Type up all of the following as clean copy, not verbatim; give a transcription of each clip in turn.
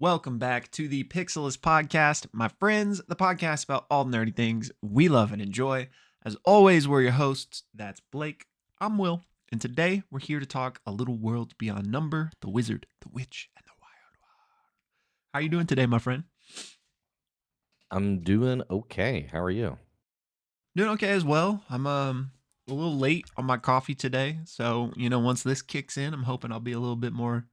Welcome back to the Pixelists Podcast, my friends, the podcast about all nerdy things we love and enjoy. As always, we're your hosts. That's Blake. I'm Will. And today we're here to talk a little world beyond number, the wizard, the witch, and the wild one. How are you doing today, my friend? I'm doing okay. How are you? Doing okay as well. I'm a little late on my coffee today. So, once this kicks in, I'm hoping I'll be a little bit more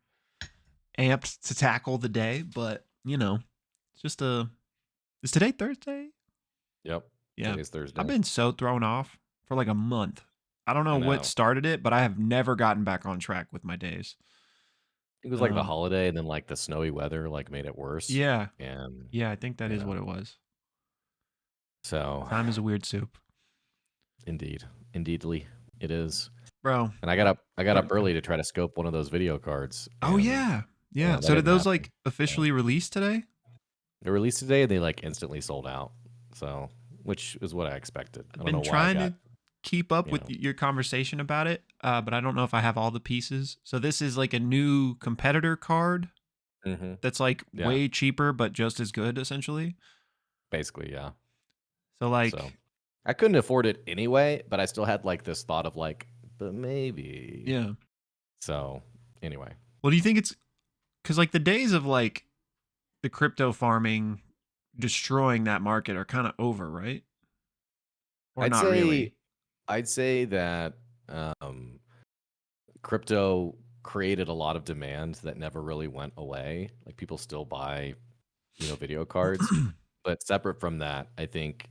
amped to tackle the day. But, it's just is today Thursday? Yep. Yeah. Today's Thursday. I've been so thrown off for like a month. I don't know what started it, but I have never gotten back on track with my days. It was like the holiday and then like the snowy weather like made it worse. Yeah. And yeah, I think that is what it was. So time is a weird soup. Indeedly it is. Bro. And I got up early to try to scope one of those video cards. Oh yeah. Yeah. So did those like officially release today? They released today and they like instantly sold out. So which is what I expected. I've been trying to keep up with your conversation about it, but I don't know if I have all the pieces. So this is like a new competitor card that's like way cheaper, but just as good, essentially. Basically, yeah. So like, I couldn't afford it anyway, but I still had like this thought of like, but maybe. Yeah. So anyway. Well, do you think it's because like the days of like the crypto farming destroying that market are kind of over, right? Or I'd not say, really? I'd say that crypto created a lot of demand that never really went away. Like people still buy, video cards. But separate from that, I think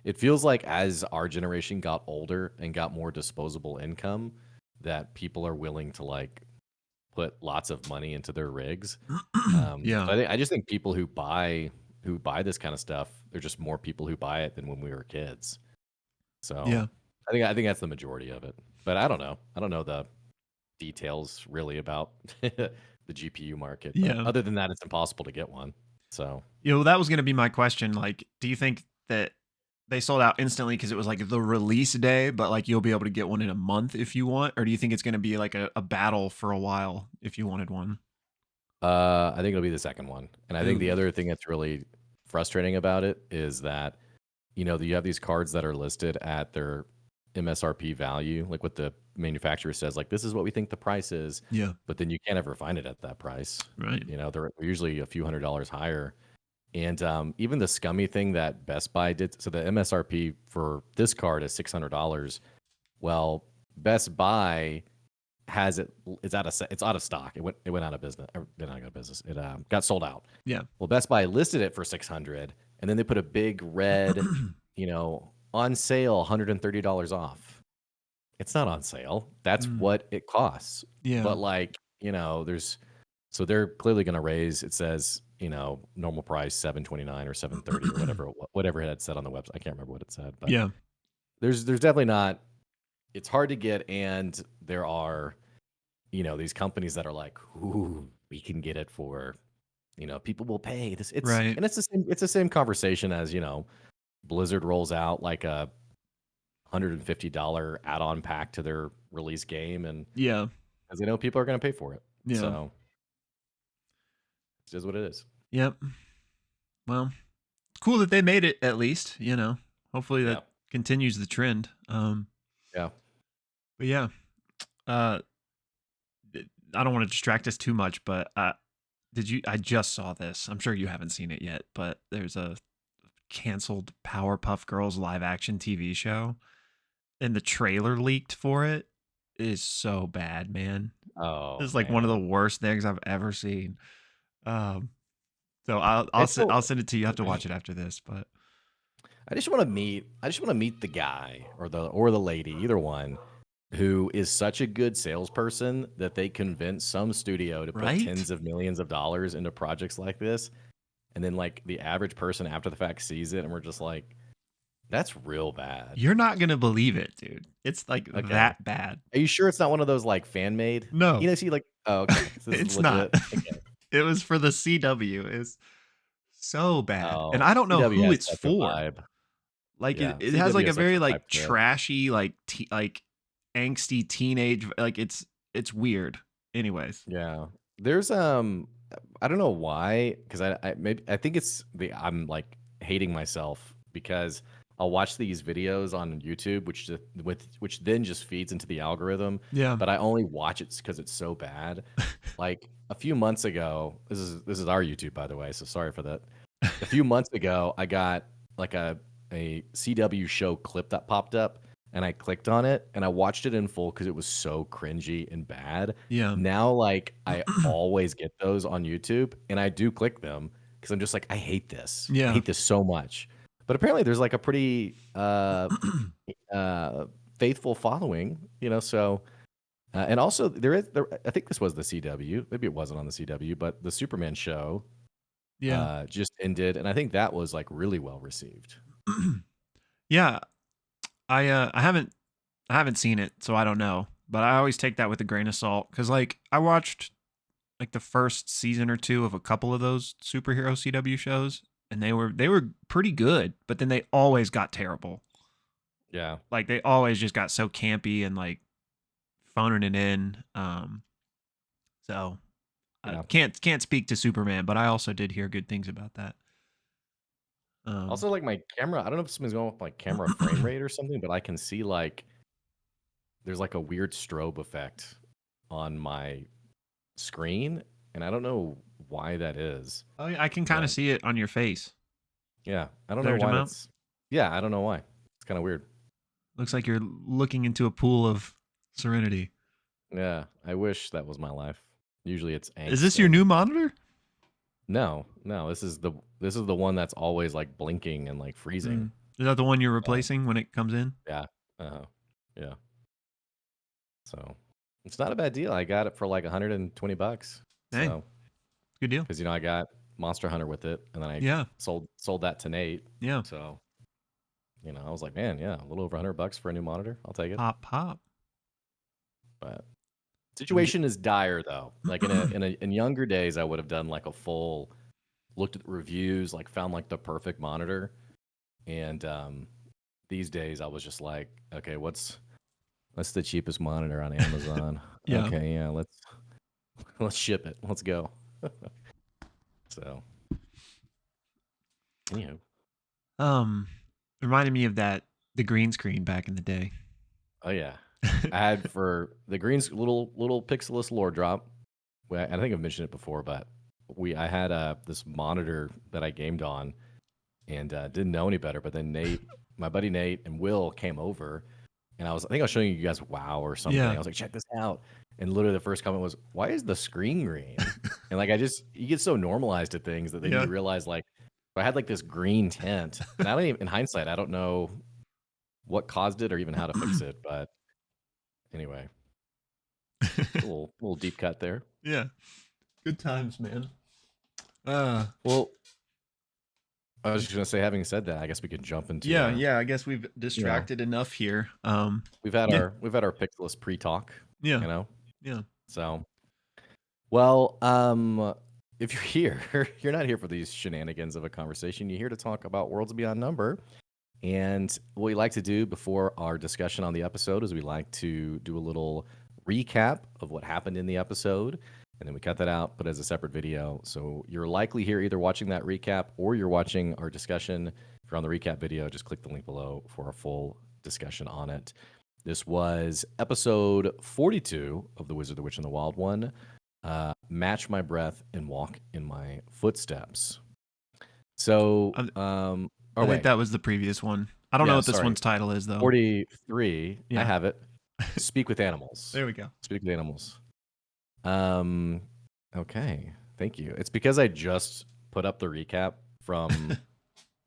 it feels like as our generation got older and got more disposable income, that people are willing to like put lots of money into their rigs. Yeah. So I just think people who buy this kind of stuff, there's just more people who buy it than when we were kids. So yeah, I think that's the majority of it. But I don't know. I don't know the details really about the GPU market. Yeah. Other than that, it's impossible to get one. So that was going to be my question. Like, do you think that they sold out instantly because it was like the release day, but like you'll be able to get one in a month if you want? Or do you think it's going to be like a battle for a while if you wanted one? I think it'll be the second one. And I think the other thing that's really frustrating about it is that, you have these cards that are listed at their MSRP value, like what the manufacturer says, like, this is what we think the price is. Yeah. But then you can't ever find it at that price. Right. They're usually a few $100s higher. And even the scummy thing that Best Buy did, so the MSRP for this card is $600. Well, Best Buy has it's out of stock. It went out of business. Or not out of business. It got sold out. Yeah. Well, Best Buy listed it for $600, and then they put a big red, on sale, $130 off. It's not on sale. That's what it costs. Yeah. But like, so they're clearly going to raise. It says, normal price $729 or $730 or whatever it had said on the website. I can't remember what it said. But yeah. There's definitely not. It's hard to get, and there are, these companies that are like, ooh, we can get it for, people will pay this. It's right. And it's the same conversation as, Blizzard rolls out like a $150 add-on pack to their release game, and because they know people are going to pay for it. Yeah. So it is what it is. Yep. Well, it's cool that they made it at least, hopefully that continues the trend. Yeah. But yeah, I don't want to distract us too much, but I just saw this. I'm sure you haven't seen it yet, but there's a canceled Powerpuff Girls live action TV show, and the trailer leaked for it is so bad, man. Oh, it's like one of the worst things I've ever seen. So I'll send it to you. You have to watch it after this, but I just want to meet the guy or the lady, either one, who is such a good salesperson that they convince some studio to put tens of millions of dollars into projects like this. And then like the average person after the fact sees it and we're just like, that's real bad. You're not going to believe it, dude. It's like that bad. Are you sure it's not one of those like fan made? No. See like, oh, okay. So it's not. Okay. It was for the CW. It's so bad. And I don't know CW who it's for. Like it has like a very like trashy, like angsty teenage, like it's weird. Anyways. Yeah. There's I don't know why, because I think it's I'm like hating myself because I'll watch these videos on YouTube, which then just feeds into the algorithm. Yeah. But I only watch it because it's so bad. Like a few months ago, this is our YouTube, by the way, so sorry for that. A few months ago, I got like a CW show clip that popped up, and I clicked on it, and I watched it in full because it was so cringy and bad. Yeah. Now, like, I always get those on YouTube, and I do click them because I'm just like, I hate this. I Yeah. hate this so much. But apparently, there's like a pretty uh, faithful following, so. And also, I think this was the CW. Maybe it wasn't on the CW, but the Superman show Yeah. just ended, and I think that was like really well received. Yeah. I haven't seen it, so I don't know. But I always take that with a grain of salt because like I watched like the first season or two of a couple of those superhero CW shows, and they were pretty good, but then they always got terrible. Yeah. Like they always just got so campy and like phoning it in. So I Yeah. can't speak to Superman, but I also did hear good things about that. Also, like my camera, I don't know if something's going with my camera frame rate or something, but I can see like there's like a weird strobe effect on my screen, and I don't know why that is. Oh, yeah, I can kind But of see it on your face. yeah, I don't Is that what know you're talking why about? that's. Yeah, I don't know why. It's kind of weird. Looks like you're looking into a pool of serenity. Yeah, I wish that was my life. Usually it's Is angst this your and new monitor? no, this is the one that's always like blinking and like freezing. Mm. Is that the one you're Uh, replacing when it comes in? yeah, yeah. So it's not a bad deal. I got it for like $120. Hey, So good deal. because I got Monster Hunter with it, and then I Yeah, sold that to Nate. yeah. So I was like, man, yeah, a little over $100 for a new monitor. I'll take it. Pop, pop. But I'm get- situation is dire though. Like in younger days, I would have done like a full looked at the reviews, like found like the perfect monitor. And these days, I was just like, okay, what's the cheapest monitor on Amazon? yeah. Okay, yeah, let's ship it. Let's go. So, anywho, Reminded me of the green screen back in the day. oh yeah, I had for the Green's little Pixelist lore drop. I think I've mentioned it before, but I had this monitor that I gamed on, and didn't know any better. But then Nate, my buddy Nate, and Will came over, and I think I was showing you guys WoW or something. Yeah. I was like, check this out, and literally the first comment was, "Why is the screen green?" And like you get so normalized to things that then Yeah. you realize like I had like this green tint, and I don't even in hindsight I don't know what caused it or even how to fix it, but anyway, little deep cut there. Yeah. Good times, man. Well, I was just gonna say, having said that, I guess we could jump into yeah. I guess we've distracted enough here. we've had Yeah. our Pixelist pre-talk, Yeah. Yeah. Yeah. So, well, if you're here, you're not here for these shenanigans of a conversation. You're here to talk about Worlds Beyond Number. And what we like to do before our discussion on the episode is we like to do a little recap of what happened in the episode, and then we cut that out, but as a separate video. So you're likely here either watching that recap or you're watching our discussion. If you're on the recap video, just click the link below for a full discussion on it. This was episode 42 of The Wizard, the Witch, and the Wild One. Match my breath and walk in my footsteps. So, I think that was the previous one. I don't know what this one's title is though. 43. Yeah. I have it. Speak with animals. There we go. Speak with animals. Okay. Thank you. It's because I just put up the recap from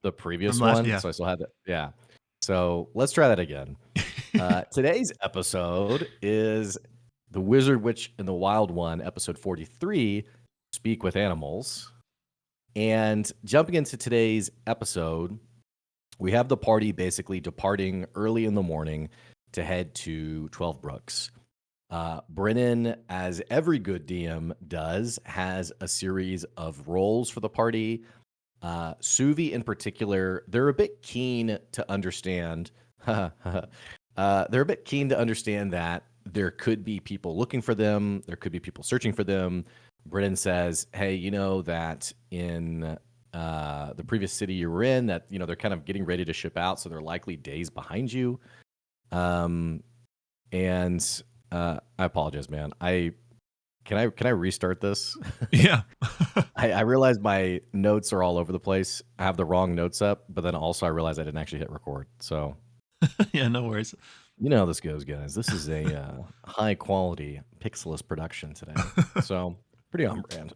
the previous one, yeah. so I still had that. Yeah. So let's try that again. Today's episode is The Wizard, Witch, and the Wild One, episode 43, Speak with Animals. And jumping into today's episode, we have the party basically departing early in the morning to head to 12 Brooks. Brennan, as every good DM does, has a series of roles for the party. Suvi in particular, they're a bit keen to understand. They're a bit keen to understand that there could be people looking for them. There could be people searching for them. Brennan says, hey, you know that in the previous city you were in, that they're kind of getting ready to ship out, so they're likely days behind you. And I apologize, man. Can I restart this? Yeah. I realized my notes are all over the place. I have the wrong notes up, but then also I realized I didn't actually hit record. So Yeah, no worries. you know how this goes, guys. This is a high quality Pixelist production today. So pretty on brand.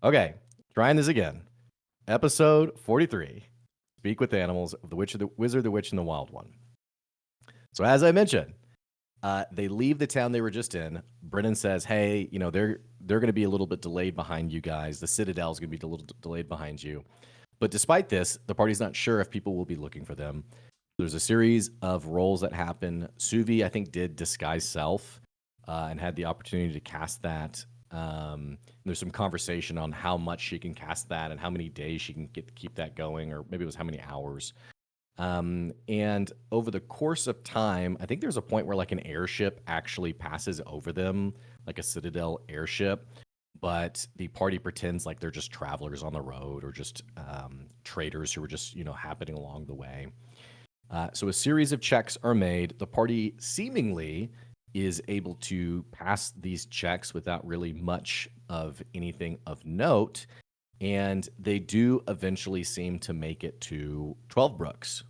Okay, trying this again. Episode 43. Speak with Animals of the Wizard, the Witch, and the Wild One. So as I mentioned, they leave the town they were just in. Brennan says, hey, they're going to be a little bit delayed behind you guys. The Citadel's going to be a little delayed behind you. But despite this, the party's not sure if people will be looking for them. There's a series of roles that happen. Suvi, I think, did Disguise Self and had the opportunity to cast that. There's some conversation on how much she can cast that and how many days she can keep that going, or maybe it was how many hours. And over the course of time, I think there's a point where like an airship actually passes over them, like a Citadel airship, but the party pretends like they're just travelers on the road or just traders who are just, happening along the way. So a series of checks are made. The party seemingly is able to pass these checks without really much of anything of note. And they do eventually seem to make it to 12 Brooks.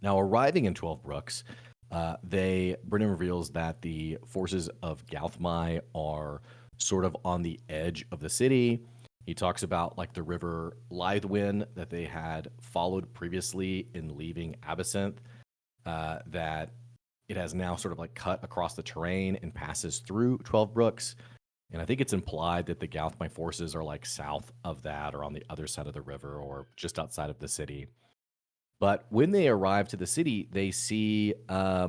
Now, arriving in 12 Brooks, Brennan reveals that the forces of Gauthmai are sort of on the edge of the city. He talks about like the river Lythwin that they had followed previously in leaving Absinthe, that it has now sort of like cut across the terrain and passes through 12 Brooks. And I think it's implied that the Gauthmai forces are like south of that or on the other side of the river or just outside of the city. But when they arrive to the city, they see a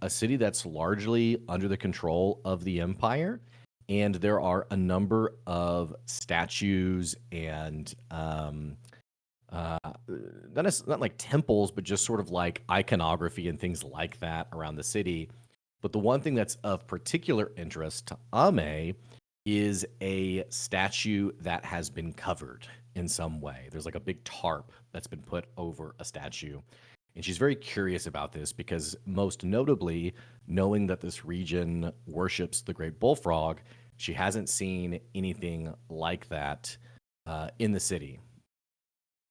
city that's largely under the control of the Empire. And there are a number of statues and not like temples, but just sort of like iconography and things like that around the city. But the one thing that's of particular interest to Ame is a statue that has been covered in some way. There's like a big tarp that's been put over a statue. And she's very curious about this because, most notably, knowing that this region worships the great bullfrog, she hasn't seen anything like that in the city.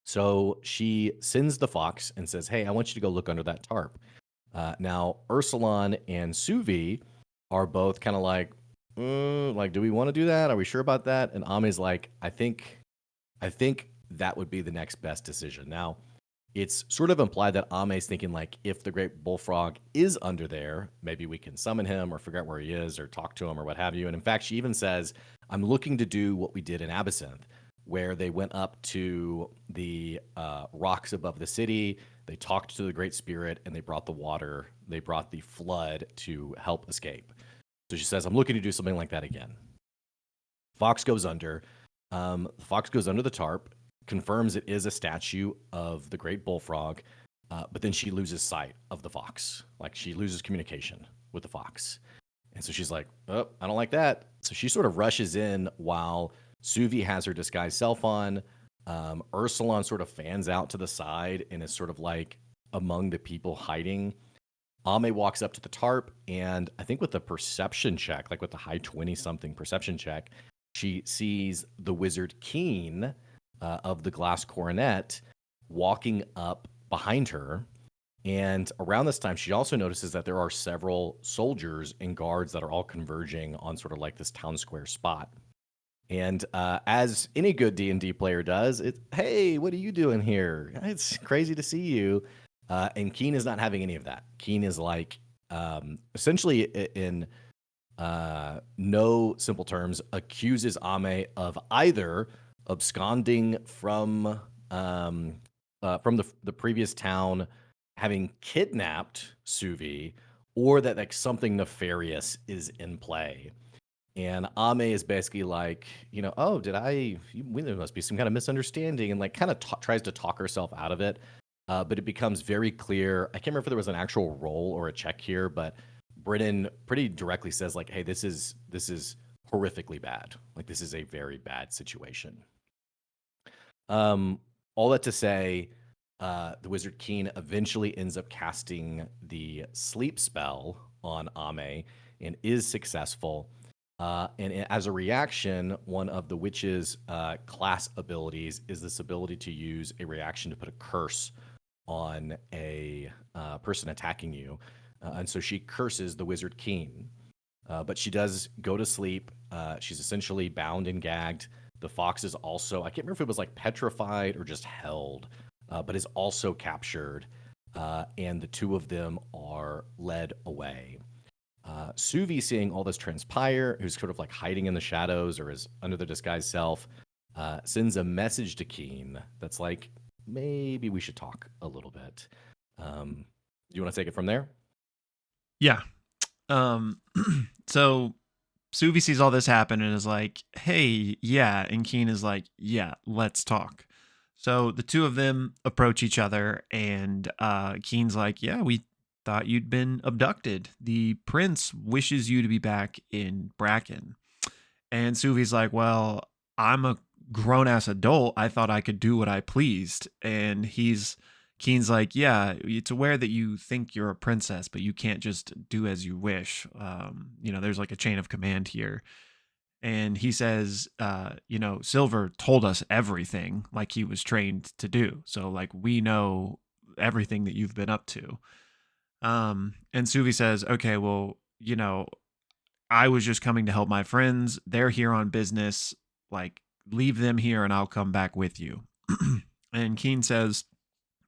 So she sends the fox and says, hey, I want you to go look under that tarp. Now, Ursulon and Suvi are both kind of like, do we want to do that? Are we sure about that? And Ame's like, I think that would be the next best decision. Now, it's sort of implied that Ame's thinking like, if the great bullfrog is under there, maybe we can summon him or figure out where he is or talk to him or what have you. And in fact, she even says, I'm looking to do what we did in Absinthe, where they went up to the rocks above the city. They talked to the Great Spirit and they brought the water. They brought the flood to help escape. So she says, I'm looking to do something like that again. Fox goes under. Fox goes under the tarp, confirms it is a statue of the great bullfrog, but then she loses sight of the fox. Like, she loses communication with the fox. And so she's like, oh, I don't like that. So she sort of rushes in while Suvi has her disguised self on. Ursulon sort of fans out to the side and is sort of like among the people hiding. Ame walks up to the tarp, and I think with a perception check, like with the high 20-something perception check, she sees the wizard Keen of the glass coronet walking up behind her. And around this time, she also notices that there are several soldiers and guards that are all converging on sort of like this town square spot. And as any good D&D player does, it's, hey, what are you doing here? It's crazy to see you. And Keen is not having any of that. Keen is like, essentially in no simple terms, accuses Ame of either absconding from the previous town, having kidnapped Suvi, or that like something nefarious is in play. And Ame is basically like, oh, there must be some kind of misunderstanding, and like kind of tries to talk herself out of it. But it becomes very clear. I can't remember if there was an actual roll or a check here, but Brennan pretty directly says like, hey, this is horrifically bad. Like, this is a very bad situation. All that to say, the wizard Keen eventually ends up casting the sleep spell on Ame and is successful. And as a reaction, one of the witch's class abilities is this ability to use a reaction to put a curse on a person attacking you. And so she curses the wizard Keen. But she does go to sleep. She's essentially bound and gagged. The fox is also, I can't remember if it was like petrified or just held, but is also captured. And the two of them are led away. Suvi, seeing all this transpire, who's sort of like hiding in the shadows or is under the disguised self, sends a message to Keen that's like, maybe we should talk a little bit. You want to take it from there? Yeah. So Suvi sees all this happen and is like, hey, yeah. And Keen is like, yeah, let's talk. So the two of them approach each other, and Keen's like, yeah, we thought you'd been abducted. The prince wishes you to be back in Bracken. And Suvi's like, well, I'm a grown ass adult. I thought I could do what I pleased. And Keen's like, yeah, it's aware that you think you're a princess, but you can't just do as you wish. There's like a chain of command here. And he says, Silver told us everything like he was trained to do. So like we know everything that you've been up to. And Suvi says, okay, well, I was just coming to help my friends. They're here on business. Like, leave them here and I'll come back with you. And Keen says,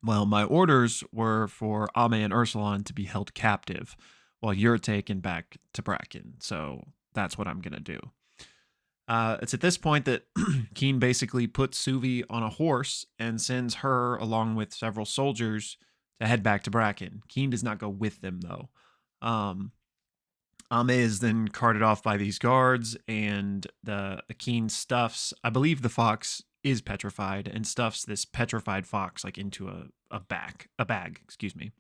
well, my orders were for Ame and Ursulon to be held captive while you're taken back to Bracken. So that's what I'm going to do. It's at this point that Keen basically puts Suvi on a horse and sends her along with several soldiers to head back to Bracken. Keen does not go with them, though. Ame is then carted off by these guards, and the Keen stuffs, I believe the fox is petrified, and stuffs this petrified fox like into a bag, excuse me.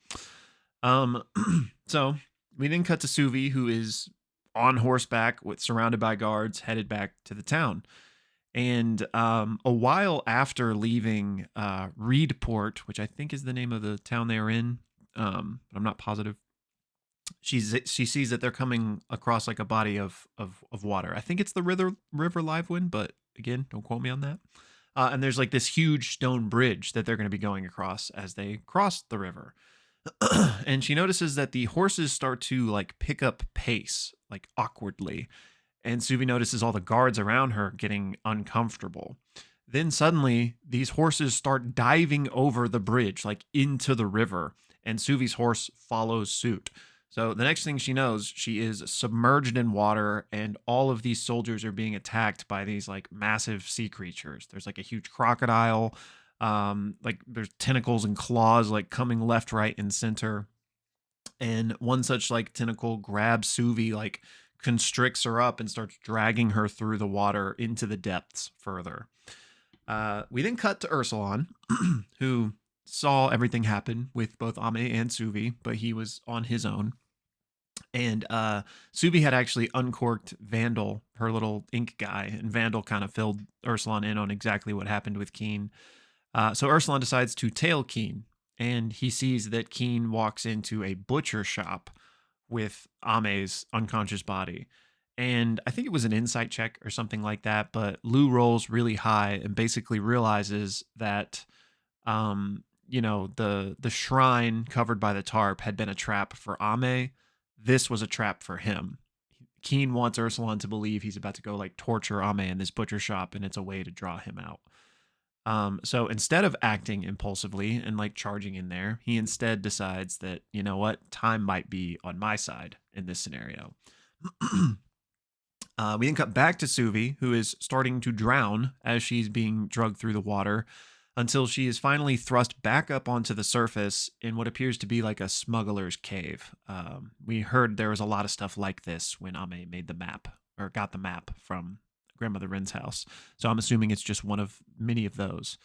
So we then cut to Suvi, who is on horseback surrounded by guards, headed back to the town. And a while after leaving Reedport, which I think is the name of the town they are in, but I'm not positive, she sees that they're coming across like a body of water. I think it's the river Livewind, but again, don't quote me on that. And there's like this huge stone bridge that they're going to be going across as they cross the river. And she notices that the horses start to like pick up pace, like awkwardly. And Suvi notices all the guards around her getting uncomfortable. Then suddenly, these horses start diving over the bridge, like into the river, and Suvi's horse follows suit. So the next thing she knows, she is submerged in water, and all of these soldiers are being attacked by these like massive sea creatures. There's like a huge crocodile, like there's tentacles and claws like coming left, right, and center. And one such like tentacle grabs Suvi, like constricts her up and starts dragging her through the water into the depths further. We then cut to Ursulon, who saw everything happen with both Ame and Suvi, but he was on his own. And Suvi had actually uncorked Vandal, her little ink guy, and Vandal kind of filled Ursulon in on exactly what happened with Keen. So Ursulon decides to tail Keen, and he sees that Keen walks into a butcher shop with Ame's unconscious body. And I think it was an insight check or something like that, but Lou rolls really high and basically realizes that the shrine covered by the tarp had been a trap for Ame. This was a trap for him. Keen wants Ursulon to believe he's about to go like torture Ame in this butcher shop, and it's a way to draw him out. So instead of acting impulsively and like charging in there, he instead decides that, you know what, time might be on my side in this scenario. We then cut back to Suvi, who is starting to drown as she's being drugged through the water until she is finally thrust back up onto the surface in what appears to be like a smuggler's cave. We heard there was a lot of stuff like this when Ame made the map, or got the map from Grandmother Rin's house. So I'm assuming it's just one of many of those.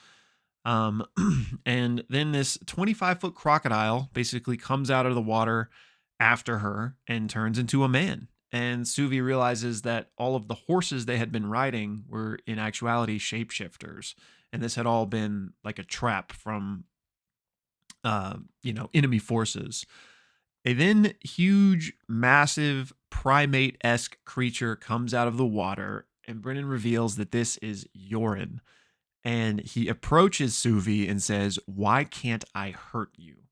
And then this 25-foot crocodile basically comes out of the water after her and turns into a man. and Suvi realizes that all of the horses they had been riding were in actuality shapeshifters, and this had all been like a trap from enemy forces. A then huge, massive primate-esque creature comes out of the water, and Brennan reveals that this is Yuran. And he approaches Suvi and says, "Why can't I hurt you?"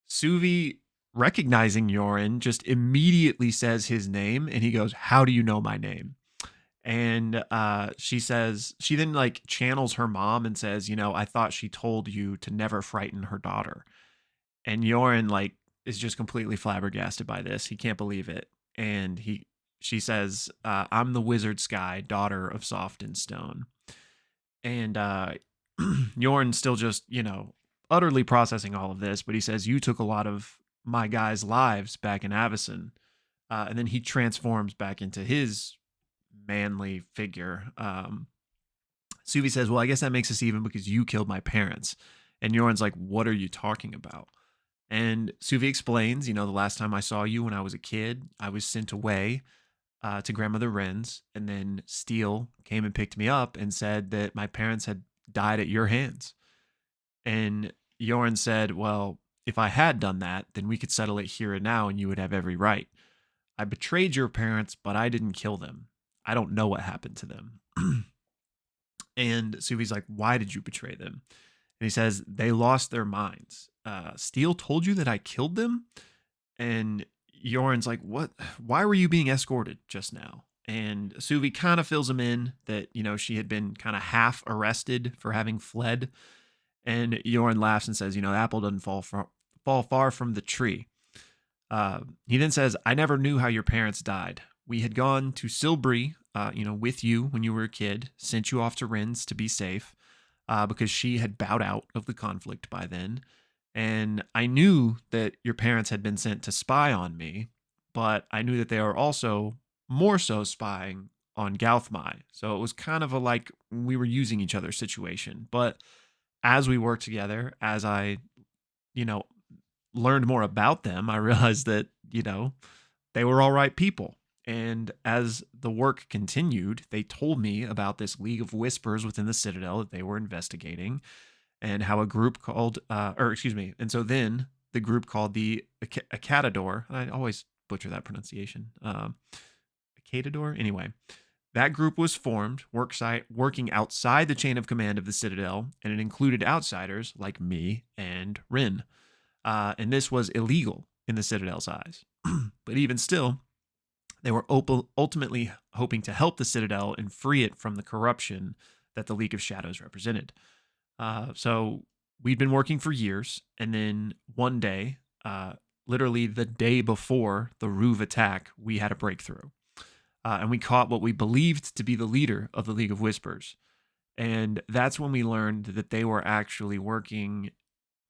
Suvi, recognizing Yorin, just immediately says his name, and he goes, "How do you know my name?" And she then like channels her mom and says, "I thought she told you to never frighten her daughter." And Yorin like is just completely flabbergasted by this. He can't believe it. And she says, "I'm the wizard Sky, daughter of Soft and Stone." And Yorn's still just, utterly processing all of this, but he says, "You took a lot of my guys' lives back in Avacyn." And then he transforms back into his manly figure. Suvi says, "Well, I guess that makes us even because you killed my parents." And Yorn's like, "What are you talking about?" And Suvi explains, "The last time I saw you when I was a kid, I was sent away to Grandmother Wren's, and then Steele came and picked me up and said that my parents had died at your hands." And Yoren said, "Well, if I had done that, then we could settle it here and now and you would have every right. I betrayed your parents, but I didn't kill them. I don't know what happened to them." And Suvi's like, "Why did you betray them?" And he says, "They lost their minds. Steele told you that I killed them?" And Yoren's like, "What? Why were you being escorted just now?" And Suvi kind of fills him in that, she had been kind of half arrested for having fled. And Yoren laughs and says, "The apple doesn't fall far from the tree." He then says, "I never knew how your parents died. We had gone to Silbury, with you when you were a kid, sent you off to Rin's to be safe, because she had bowed out of the conflict by then. And I knew that your parents had been sent to spy on me, but I knew that they were also more so spying on Gauthmai. So it was kind of a like we were using each other situation. But as we worked together, as I, you know, learned more about them, I realized that, they were all right people. And as the work continued, they told me about this League of Whispers within the Citadel that they were investigating, and how a group called, and so then the group called the Acatador, I always butcher that pronunciation, Acatador? Anyway, that group was formed, working outside the chain of command of the Citadel, and it included outsiders like me and Rin. And this was illegal in the Citadel's eyes. But even still, they were ultimately hoping to help the Citadel and free it from the corruption that the League of Shadows represented. So we'd been working for years, and then one day, literally the day before the Ruve attack, we had a breakthrough. And we caught what we believed to be the leader of the League of Whispers. And that's when we learned that they were actually working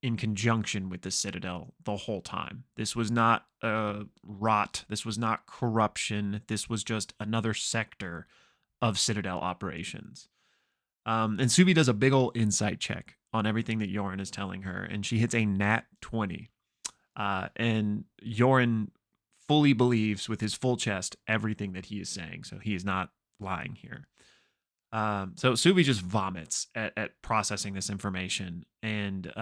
in conjunction with the Citadel the whole time. This was not rot. This was not corruption. This was just another sector of Citadel operations. And Subi does a big old insight check on everything that Yoren is telling her, and she hits a nat 20. And Yoren fully believes with his full chest everything that he is saying, so he is not lying here. So Subi just vomits at processing this information, and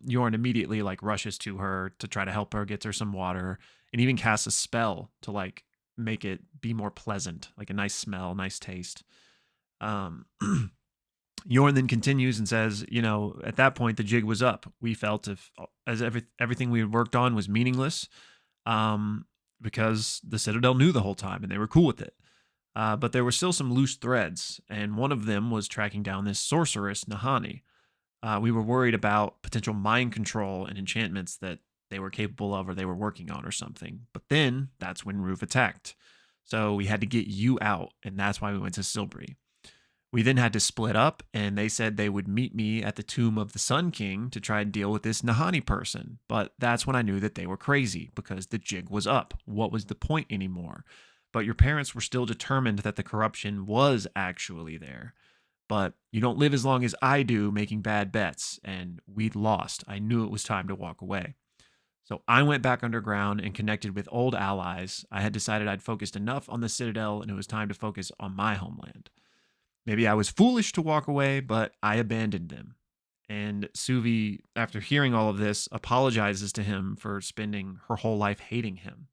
Yoren immediately like rushes to her to try to help her, gets her some water, and even casts a spell to like make it be more pleasant, like a nice smell, nice taste. Yorn then continues and says, at that point, the jig was up. We felt as everything we had worked on was meaningless, because the Citadel knew the whole time and they were cool with it. But there were still some loose threads, and one of them was tracking down this sorceress, Nahani. We were worried about potential mind control and enchantments that they were capable of or they were working on or something. But then that's when Ruve attacked. So we had to get you out, and that's why we went to Silbury. We then had to split up, and they said they would meet me at the tomb of the Sun King to try and deal with this Nahani person. But that's when I knew that they were crazy, because the jig was up. What was the point anymore? But your parents were still determined that the corruption was actually there. But you don't live as long as I do making bad bets, and we'd lost. I knew it was time to walk away. So I went back underground and connected with old allies. I had decided I'd focused enough on the Citadel and it was time to focus on my homeland. Maybe I was foolish to walk away, but I abandoned them. And Suvi, after hearing all of this, apologizes to him for spending her whole life hating him.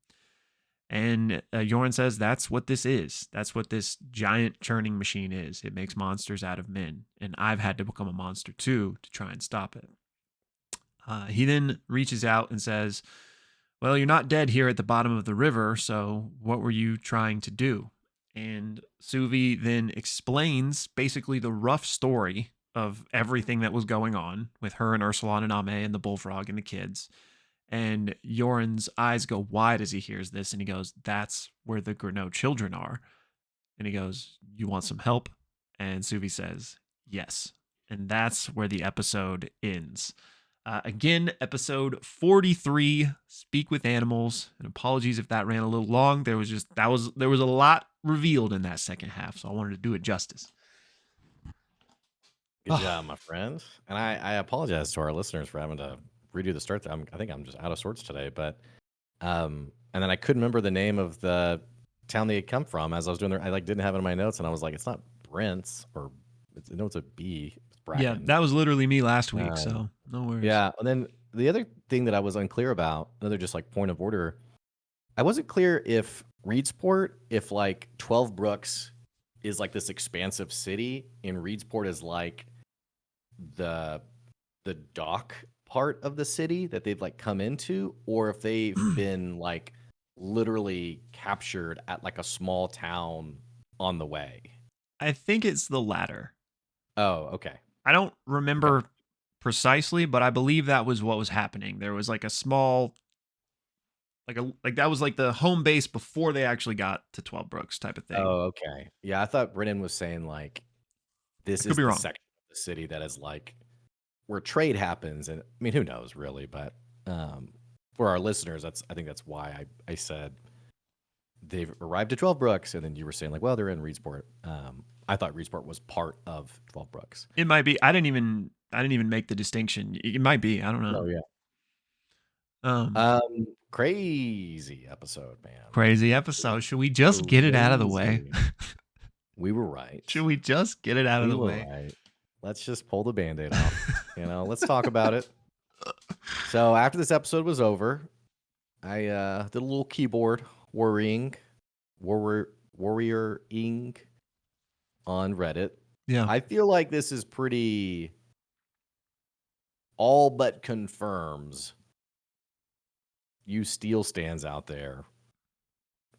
And Yuran says that's what this is. That's what this giant churning machine is. It makes monsters out of men. And I've had to become a monster too to try and stop it. He then reaches out and says, well, you're not dead here at the bottom of the river, so what were you trying to do? And Suvi then explains basically the rough story of everything that was going on with her and Ursulon and Ame and the bullfrog and the kids. And Yoren's eyes go wide as he hears this, and he goes, that's where the Grenot children are. And he goes, you want some help? And Suvi says, yes. And that's where the episode ends. Again, episode 43, Speak with Animals. And apologies if that ran a little long. There was a lot revealed in that second half, so I wanted to do it justice. Good job, my friend. And I apologize to our listeners for having to redo the start. I think I'm just out of sorts today, but and then I couldn't remember the name of the town they had come from as I was doing I didn't have it in my notes, and I was like, it's not Brent's, or it's a B. Yeah, that was literally me last week, so no worries. Yeah, and then the other thing that I was unclear about, another just like point of order, I wasn't clear if Reedsport, if like 12 Brooks is like this expansive city, and Reedsport is like the dock part of the city that they've like come into, or if they've been like literally captured at like a small town on the way. I think it's the latter. Oh, okay. I don't remember precisely, but I believe that was what was happening. There was like a small, like that was like the home base before they actually got to 12 Brooks type of thing. Oh, okay. Yeah, I thought Brennan was saying like this is the section of the city that is like where trade happens, and I mean, who knows really, but for our listeners, I think that's why I said they've arrived at 12 Brooks, and then you were saying like, well, they're in Reedsport. I thought Reedsport was part of 12 Brooks. It might be. I didn't even make the distinction. It might be. I don't know. Oh yeah. Crazy episode, man. Crazy episode. Should we just get it out of the way? We were right. Should we just get it out of the way? Right. Let's just pull the Band-Aid off. Let's talk about it. So after this episode was over, I did a little keyboard warrioring on Reddit. Yeah. I feel like this is pretty all but confirms you steel stands out there.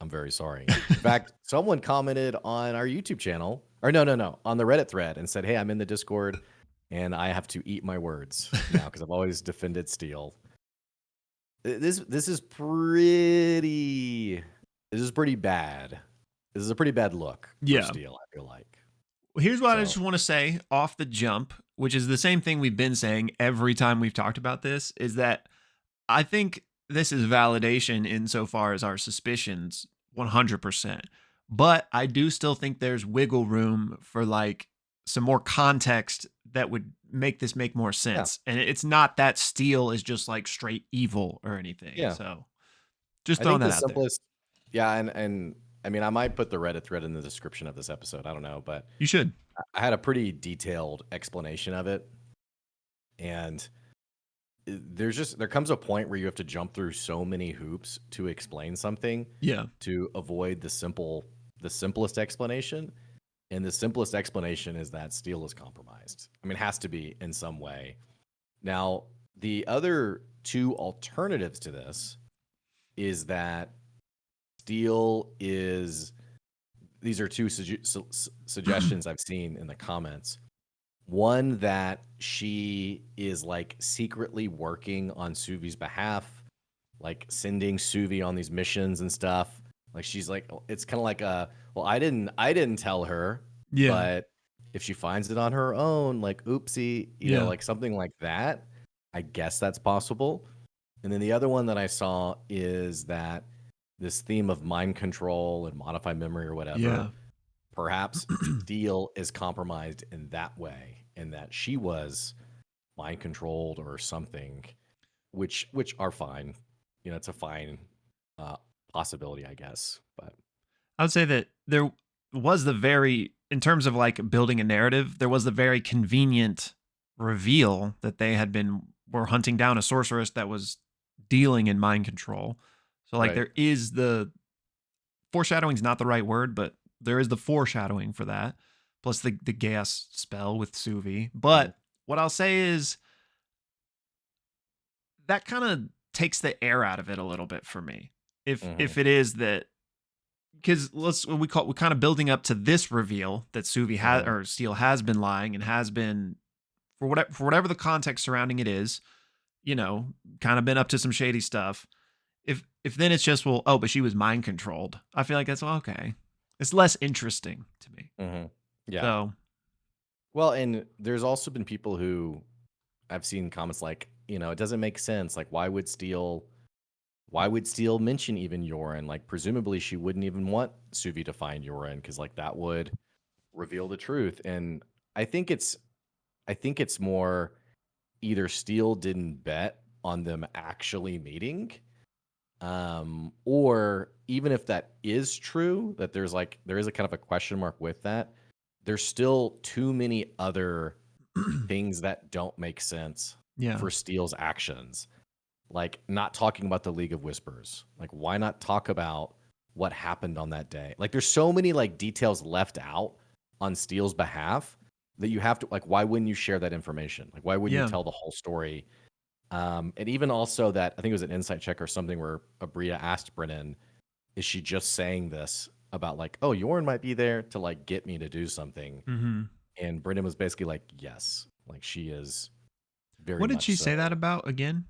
I'm very sorry. In fact, someone commented on our YouTube channel, or no, on the Reddit thread, and said, hey, I'm in the Discord and I have to eat my words now because I've always defended steel. This is pretty bad. This is a pretty bad look for steel, I feel like. Here's what I just want to say off the jump, which is the same thing we've been saying every time we've talked about this, is that I think this is validation insofar as our suspicions 100%. But I do still think there's wiggle room for like some more context that would make this make more sense. Yeah. And it's not that steel is just like straight evil or anything. Yeah. So just throwing that out there. Yeah, and I mean, I might put the Reddit thread in the description of this episode. I don't know, but you should. I had a pretty detailed explanation of it. And there comes a point where you have to jump through so many hoops to explain something. Yeah. To avoid the simplest explanation. And the simplest explanation is that steel is compromised. I mean, it has to be in some way. Now, the other two alternatives to this is that steel is, these are two suggestions I've seen in the comments. One, that she is like secretly working on Suvi's behalf, like sending Suvi on these missions and stuff. Like she's like, it's kind of like well, I didn't tell her, but if she finds it on her own, like oopsie, you know, like something like that. I guess that's possible. And then the other one that I saw is that this theme of mind control and modified memory or whatever, perhaps Steel is compromised in that way, and that she was mind controlled or something which are fine. You know, it's a fine uh, possibility, I guess. But I would say that there was in terms of like building a narrative, there was the very convenient reveal that were hunting down a sorceress that was dealing in mind control. So like right. there is the foreshadowing is not the right word, but there is the foreshadowing for that. Plus the gas spell with Suvi. Mhm. But what I'll say is that kind of takes the air out of it a little bit for me. If it is that, because we're kind of building up to this reveal that Suvi has, Mhm. or Steele has been lying and has been, for whatever the context surrounding it is, kind of been up to some shady stuff. If then it's just, well, oh, but she was mind controlled, I feel like that's okay. It's less interesting to me. Mhm. Yeah. So Well, and there's also been people who I've seen comments like, you know, it doesn't make sense. Like, why would Steele mention even Yoren? Like, presumably she wouldn't even want Suvi to find Yoren because like that would reveal the truth. And I think it's I think it's more either Steele didn't bet on them actually meeting, or even if that is true, that there is a kind of a question mark with that. There's still too many other things that don't make sense yeah, for Steele's actions. Like not talking about the League of Whispers. Like why not talk about what happened on that day? Like there's so many like details left out on Steele's behalf that you have to like why wouldn't you share that information? Like why wouldn't you yeah, tell the whole story? And even also that I think it was an insight check or something where Aabria asked Brennan, is she just saying this about like, oh, Yoren might be there to like get me to do something? mm-hmm. And Brennan was basically like, yes, like she is very What did much she say that so. about again?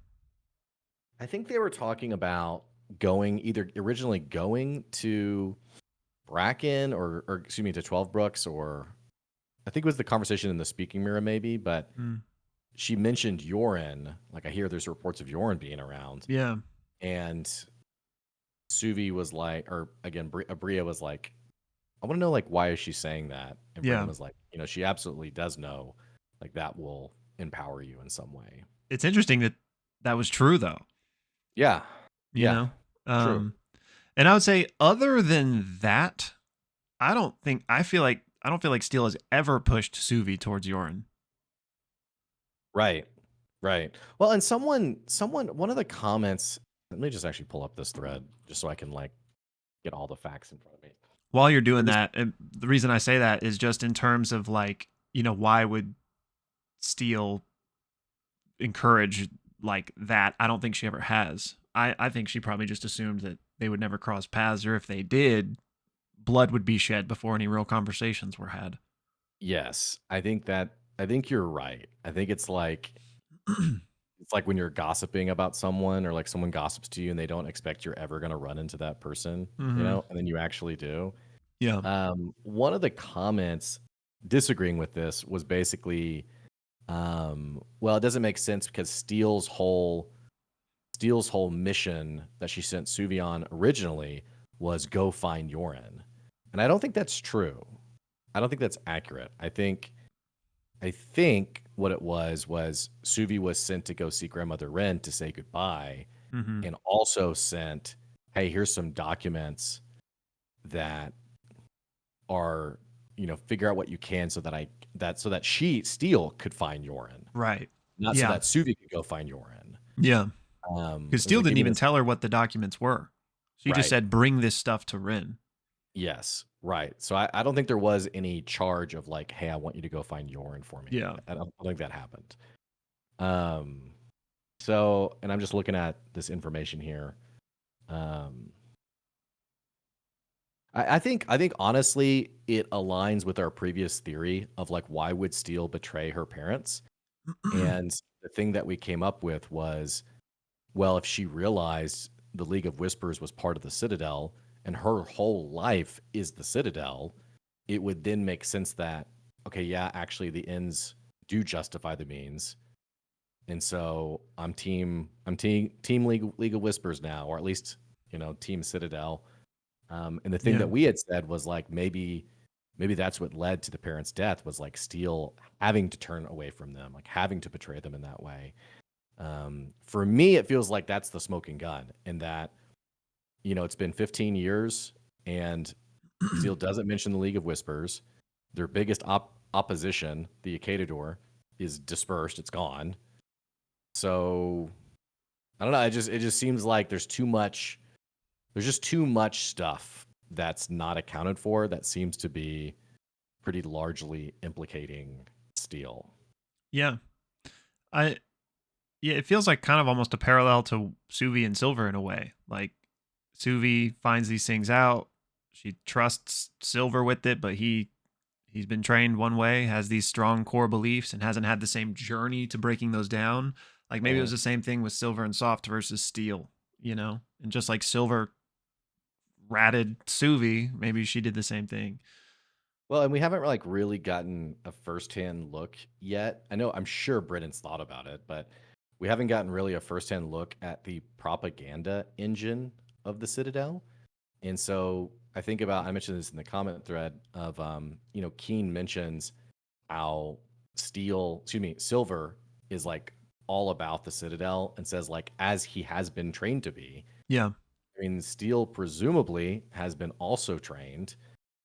I think they were talking about going either originally going to Bracken or excuse me to 12 Brooks, or I think it was the conversation in the speaking mirror maybe, but Mm, she mentioned Yoren. Like I hear there's reports of Yoren being around, yeah, and Suvi was like, or again, Aabria was like, I want to know like why is she saying that? And Brendan yeah. was like, you know, she absolutely does know, like that will empower you in some way. It's interesting that that was true though. Yeah, You yeah, know, true. um, and I would say other than that, I don't feel like Steele has ever pushed Suvi towards Yorin. Right. Right. Well, and one of the comments, let me just actually pull up this thread just so I can like get all the facts in front of me. While you're There doing was that, and the reason I say that is just in terms of like, why would Steele encourage like that? I don't think she ever has. I think she probably just assumed that they would never cross paths, or if they did, blood would be shed before any real conversations were had. yes, I think you're right. I think it's like when you're gossiping about someone or like someone gossips to you and they don't expect you're ever going to run into that person, you Mm-hmm. know, and then you actually do. Yeah. One of the comments disagreeing with this was basically, well, it doesn't make sense because Steele's whole mission that she sent Suvi on originally was go find Yoren. And I don't think that's true. I don't think that's accurate. I think what it was Suvi was sent to go see Grandmother Wren to say goodbye, Mm-hmm. and also sent, hey, here's some documents that are, you know, figure out what you can so that so that Steele could find Yoren, Right. not so Yeah. that Suvi could go find Yoren. Yeah. Because It was Steele like didn't give me even this tell her what the documents were. She just right. said, "Bring this stuff to Rin." Yes, right. So I don't think there was any charge of like, hey, I want you to go find Yoren for me. Yeah. I don't think that happened. Um, so, and I'm just looking at this information here. Um, I think honestly, it aligns with our previous theory of like, why would Steele betray her parents? And the thing that we came up with was, well, if she realized the League of Whispers was part of the Citadel and her whole life is the Citadel, it would then make sense that, okay, yeah, actually the ends do justify the means. And so team League of Whispers now, or at least, you know, team Citadel. And the thing Yeah. that we had said was like maybe that's what led to the parents' death was like Steele having to turn away from them, like having to betray them in that way. For me, it feels like that's the smoking gun, and that it's been 15 years, and Steel doesn't mention the League of Whispers. Their biggest opposition, the Acadador, is dispersed. It's gone. So I don't know. It just seems like there's too much. There's just too much stuff that's not accounted for that seems to be pretty largely implicating Steel. Yeah. I Yeah, it feels like kind of almost a parallel to Suvi and Silver in a way. Like Suvi finds these things out. She trusts Silver with it, but he's been trained one way, has these strong core beliefs, and hasn't had the same journey to breaking those down. Like maybe it was the same thing with Silver and Soft versus Steel, And just like Silver ratted Suvi, maybe she did the same thing. Well, and we haven't really gotten a firsthand look yet. I'm sure Brennan's thought about it, but we haven't gotten really a firsthand look at the propaganda engine of the Citadel. And so I mentioned this in the comment thread of, Keen mentions how Silver is like all about the Citadel and says like, as he has been trained to be. Yeah. I mean, Steel presumably has been also trained.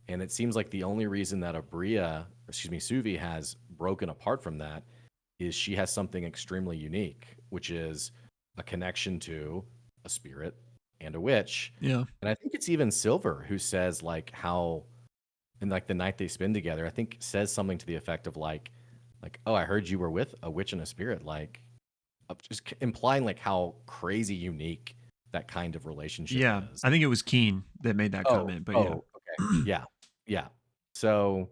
And it seems like the only reason that Suvi has broken apart from that is she has something extremely unique, which is a connection to a spirit and a witch. Yeah. And I think it's even Silver who says like how, in like the night they spend together, I think says something to the effect of like, oh, I heard you were with a witch and a spirit, like just implying like how crazy unique that kind of relationship is. I think it was Keen that made that comment, but okay. Yeah. So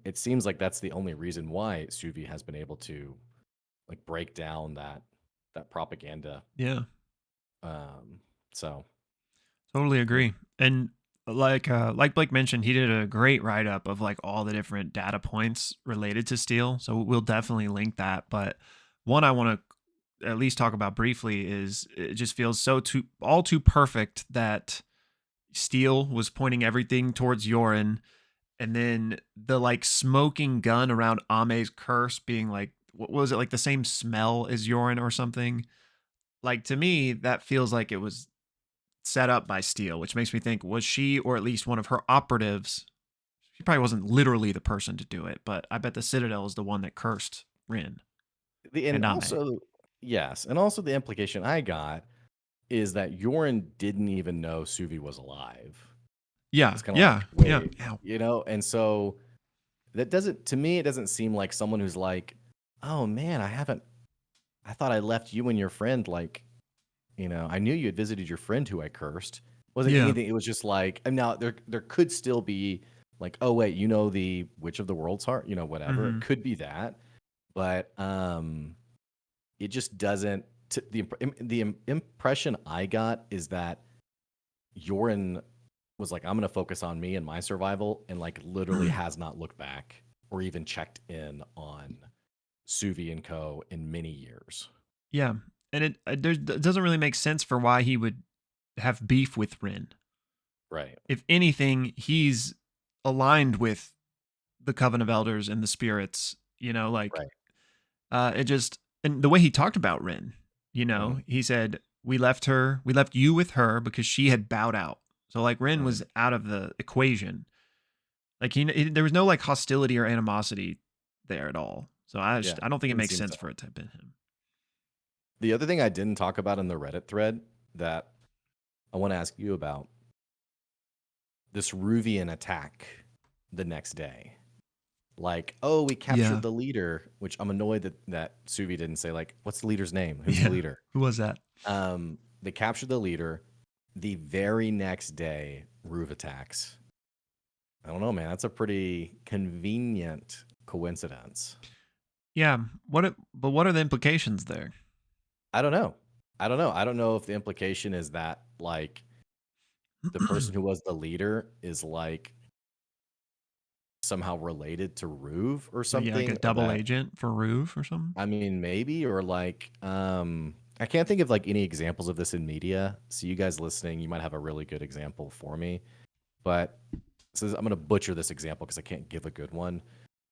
it seems like that's the only reason why Suvi has been able to like break down that propaganda. Yeah. So Totally agree. And like Blake mentioned, he did a great write up of like all the different data points related to Steel. So we'll definitely link that. But one I want to at least talk about briefly is it just feels all too perfect that Steel was pointing everything towards Yuran, and then the like smoking gun around Ame's curse being like, what was it, like the same smell as Yuran or something? Like to me, that feels like it was set up by Steel, which makes me think, was she or at least one of her operatives? She probably wasn't literally the person to do it, but I bet the Citadel is the one that cursed Rin and Ame. Yes, and also the implication I got is that Yuran didn't even know Suvi was alive. Yeah, it's kind of and so that to me, it doesn't seem like someone who's like, oh man, I thought I left you and your friend, like, I knew you had visited your friend who I cursed. Wasn't anything. It was just like, and now there could still be like, oh wait, the Witch of the World's Heart, whatever. Mm-hmm. It could be that, but it just doesn't. The impression I got is that Yoren was like, I'm going to focus on me and my survival, and like literally has not looked back or even checked in on Suvi and Co. in many years. Yeah, and it doesn't really make sense for why he would have beef with Rin. Right. If anything, he's aligned with the Coven of Elders and the spirits. Right. It just, and the way he talked about Rin, he said, we left you with her because she had bowed out. So like Rin was out of the equation. Like there was no like hostility or animosity there at all. So I don't think it makes sense for it to have been him. The other thing I didn't talk about in the Reddit thread that I want to ask you about, this Ruvian attack the next day. Like, oh, we captured the leader, which I'm annoyed that Suvi didn't say, like, what's the leader's name? Who's the leader? Who was that? They captured the leader. The very next day, Ruv attacks. I don't know, man. That's a pretty convenient coincidence. Yeah. But what are the implications there? I don't know. I don't know if the implication is that, like, the person who was the leader is, like, somehow related to Ruv or something. Yeah, like a double agent for Ruv or something? I mean, maybe, or like, I can't think of like any examples of this in media. So you guys listening, you might have a really good example for me. But so I'm going to butcher this example because I can't give a good one.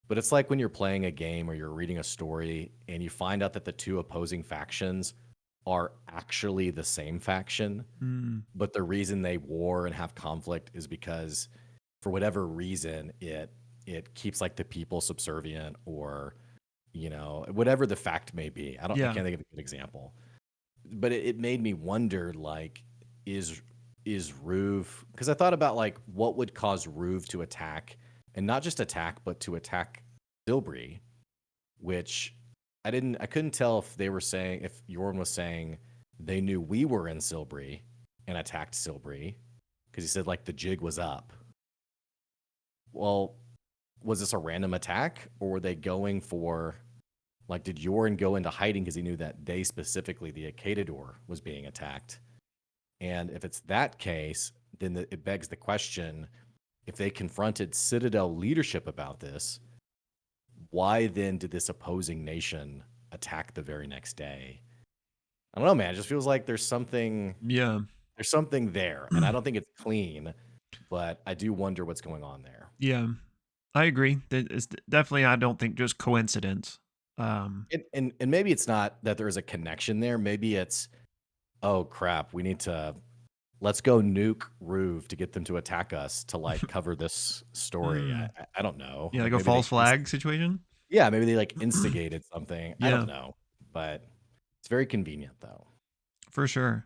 But it's like when you're playing a game or you're reading a story and you find out that the two opposing factions are actually the same faction, Mm, but the reason they war and have conflict is because for whatever reason it keeps like the people subservient, or whatever the fact may be. I yeah. can't think of a good example. But it made me wonder, like, is Ruve, because I thought about like what would cause Ruve to attack, and not just attack, but to attack Silbury, which I couldn't tell if they were saying, if Yorn was saying they knew we were in Silbury and attacked Silbury, because he said like the jig was up. Well, was this a random attack, or were they going for, like, did Yorn go into hiding because he knew that they, specifically the Acadador, was being attacked? And if it's that case, then it begs the question, if they confronted Citadel leadership about this, why then did this opposing nation attack the very next day? I don't know, man. It just feels like there's something Yeah. there, and I don't think it's clean, but I do wonder what's going on there. Yeah. I agree. It's definitely, I don't think, just coincidence. And maybe it's not that there is a connection there. Maybe it's, oh crap, let's go nuke Ruve to get them to attack us to like cover this story. Mm, I don't know. yeah, like Like a maybe false flag situation. maybe they like instigated something. I Yeah, don't know, but it's very convenient though. for sure.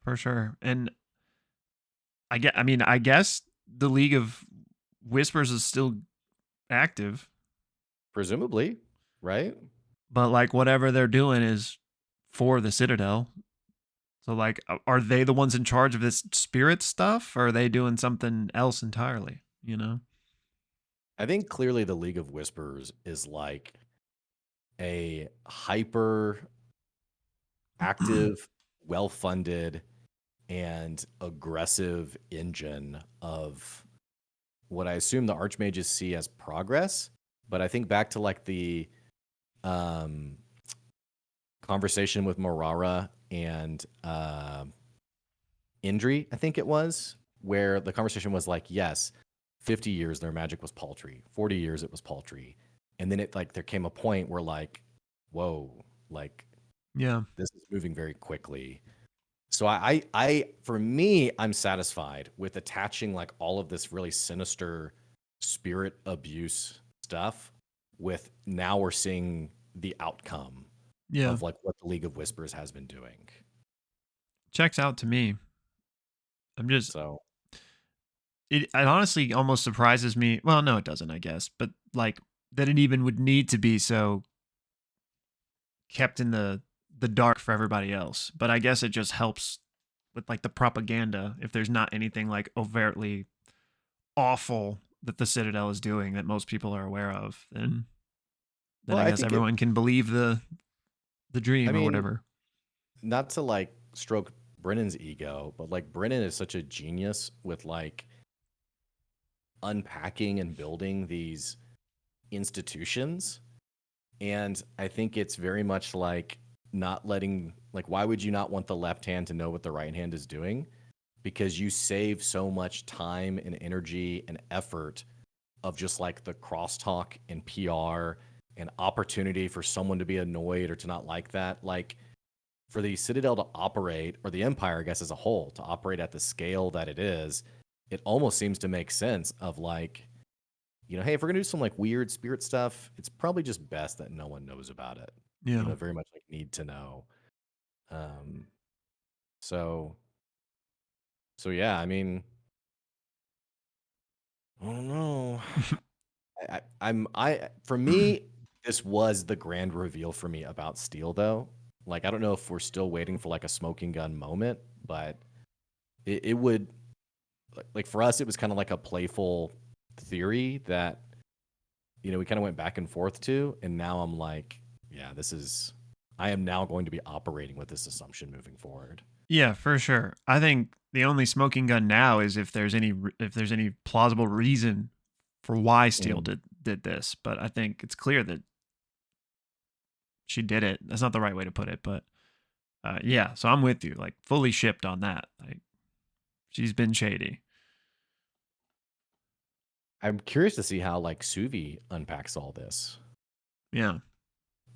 For sure. And I guess the League of Whispers is still active, Presumably, right? but like whatever they're doing is for the Citadel. So like, are they the ones in charge of this spirit stuff, or are they doing something else entirely? You know? I think clearly the League of Whispers is like a hyper active, well-funded, and aggressive engine of what I assume the archmages see as progress. But I think back to like the um, conversation with Morara and Indri, I think it was, where the conversation was like, yes, 50 years their magic was paltry, 40 years it was paltry. And then it like there came a point where like, whoa, like Yeah. this is moving very quickly. So for me, I'm satisfied with attaching like all of this really sinister spirit abuse stuff with, now we're seeing the outcome Yeah. of like what the League of Whispers has been doing. Checks out to me. I'm just, So it honestly almost surprises me. Well, no, it doesn't, I guess, but like that it even would need to be so kept in the dark for everybody else. But I guess it just helps with like the propaganda if there's not anything like overtly awful that the Citadel is doing that most people are aware of, then well, I I guess think it, everyone can believe the I dream or mean, whatever. not to like stroke Brennan's ego, but like Brennan is such a genius with like unpacking and building these institutions. And I think it's very much like not letting, like, why would you not want the left hand to know what the right hand is doing? Because you save so much time and energy and effort of just like the crosstalk and PR and opportunity for someone to be annoyed or to not like that. Like, for the Citadel to operate, or the Empire, I guess, as a whole, to operate at the scale that it is, it almost seems to make sense of like, hey, if we're gonna do some like weird spirit stuff, it's probably just best that no one knows about it. Yeah. Very much like need to know. Um, so yeah, I mean, I don't know. For me, this was the grand reveal for me about Steel, though. Like, I don't know if we're still waiting for like a smoking gun moment, but it would, like for us, it was kind of like a playful theory that we kind of went back and forth to, and now I'm like, yeah, I am now going to be operating with this assumption moving forward. Yeah, for sure. I think the only smoking gun now is if there's any plausible reason for why Steele Mm. did this, but I think it's clear that she did it. That's not the right way to put it, but yeah. So I'm with you, like fully shipped on that. Like she's been shady. I'm curious to see how like Suvi unpacks all this, Yeah.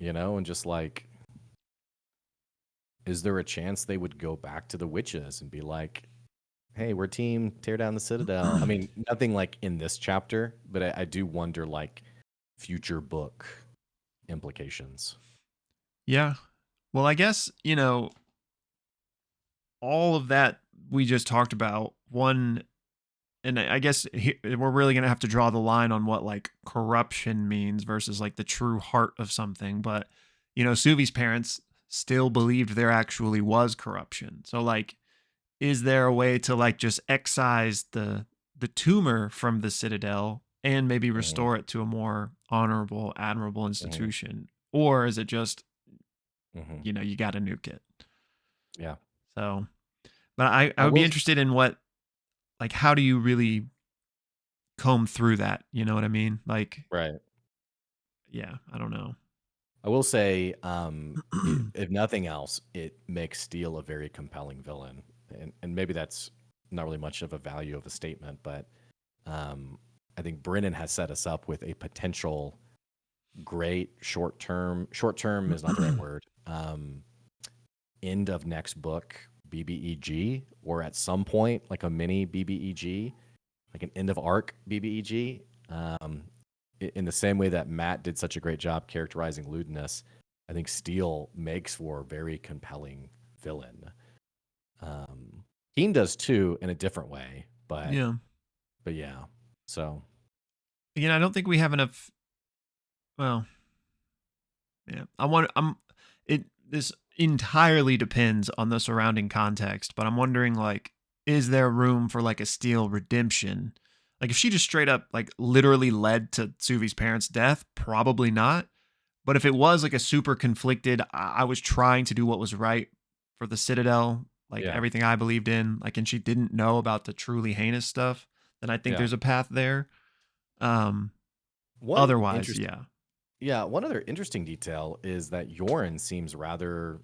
and just like, is there a chance they would go back to the witches and be like, hey, we're team tear down the citadel? I mean, nothing like in this chapter, but I do wonder like future book implications. Yeah. Well, I guess, all of that we just talked about, one, and I guess we're really going to have to draw the line on what like corruption means versus like the true heart of something. But, Suvi's parents still believed there actually was corruption. So, like, is there a way to like just excise the tumor from the citadel and maybe Mhm, restore it to a more honorable, admirable mhm, institution? Or is it just, mhm. you got to nuke it? Yeah. So, but I I would be will interested in what, like, how do you really comb through that? You know what I mean? Like, right. yeah, I don't know. I will say, if nothing else, it makes Steele a very compelling villain, and maybe that's not really much of a value of a statement, but I think Brennan has set us up with a potential great short term. Short term is not the right word. End of next book BBEG, or at some point like a mini BBEG, like an end of arc BBEG. In the same way that Matt did such a great job characterizing lewdness, I think Steele makes for a very compelling villain. Keen does too in a different way, but Yeah. yeah. So Again, I don't think we have enough. Well, yeah, this entirely depends on the surrounding context, but I'm wondering, like, is there room for like a Steel redemption? Like, if she just straight up, like, literally led to Suvi's parents' death, probably not. But if it was like a super conflicted, I was trying to do what was right for the Citadel, like yeah, everything I believed in, like, and she didn't know about the truly heinous stuff, then I think yeah. there's a path there. Um, One otherwise, interest, yeah. yeah. One other interesting detail is that Yoren seems rather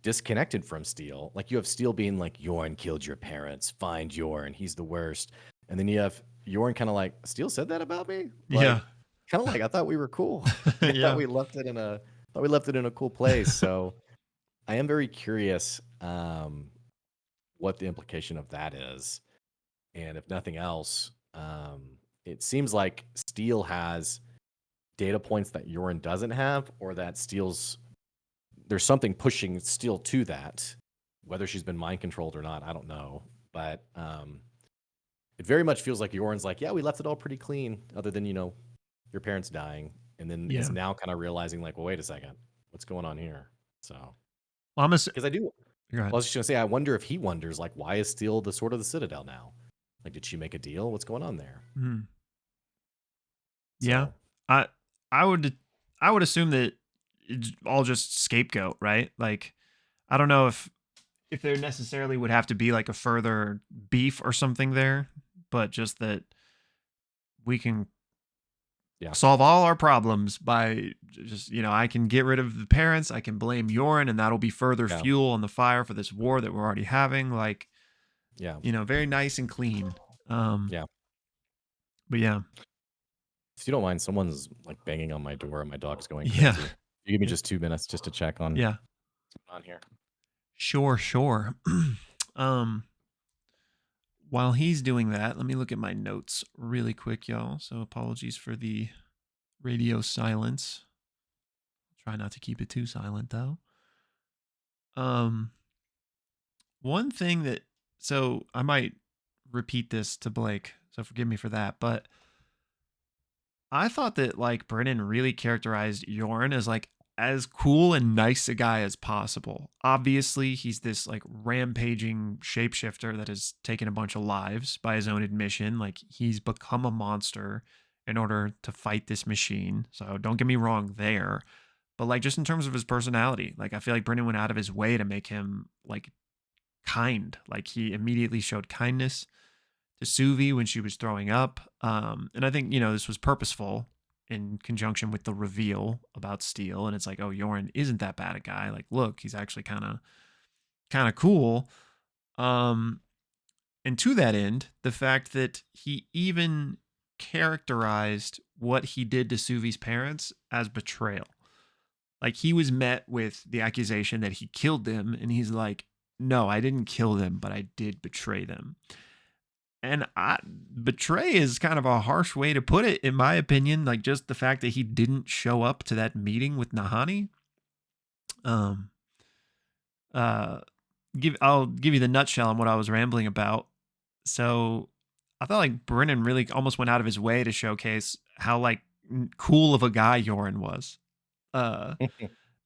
disconnected from Steele. Like you have Steele being like, Yoren killed your parents. Find Yoren. He's the worst. And then you have Yoren kind of like, Steele said that about me? Yeah. Like, kind of like, I thought we were cool. I thought Yeah. we left it in a thought we left it in a cool place. So I am very curious what the implication of that is. And if nothing else, it seems like Steele has data points that Yoren doesn't have, or that Steele's there's something pushing Steele to that. Whether she's been mind controlled or not, I don't know. But it very much feels like Yoren's like, yeah, we left it all pretty clean, other than your parents dying, and then is Yeah. now kind of realizing like, well, wait a second, what's going on here? So Well, because I do, go I ahead. was just gonna say, I wonder if he wonders like, why is Steele the sword of the Citadel now? Like, did she make a deal? What's going on there? Mhm. Yeah. So I I would I would assume that it's all just scapegoat, right? Like, I don't know if there necessarily would have to be like a further beef or something there, but just that we can yeah, solve all our problems by just, I can get rid of the parents, I can blame Yoren, and that'll be further yeah, fuel on the fire for this war that we're already having. Like, yeah, very nice and clean. Um, yeah. but yeah. If you don't mind, someone's like banging on my door and my dog's going Yeah. crazy. You give me just 2 minutes just to check on Yeah. what's going on here. Sure, sure. um, while he's doing that, let me look at my notes really quick, y'all. So apologies for the radio silence. Try not to keep it too silent though. Um, one thing that so I might repeat this to Blake, so forgive me for that, but I thought that like Brennan really characterized Yorn as like as cool and nice a guy as possible. Obviously, he's this like rampaging shapeshifter that has taken a bunch of lives by his own admission. Like he's become a monster in order to fight this machine. So don't get me wrong there. But like just in terms of his personality, like I feel like Brennan went out of his way to make him like kind. Like he immediately showed kindness to Suvi when she was throwing up. And I think, this was purposeful in conjunction with the reveal about Steel. And it's like, oh, Yoren isn't that bad a guy. Like, look, he's actually kind of cool. Um, and to that end, the fact that he even characterized what he did to Suvi's parents as betrayal. Like he was met with the accusation that he killed them, and he's like, "No, I didn't kill them, but I did betray them." And betray is kind of a harsh way to put it, in my opinion. Like just the fact that he didn't show up to that meeting with Nahani. Um, uh, I'll give you the nutshell on what I was rambling about. So I felt like Brennan really almost went out of his way to showcase how like cool of a guy Yoren was. Uh,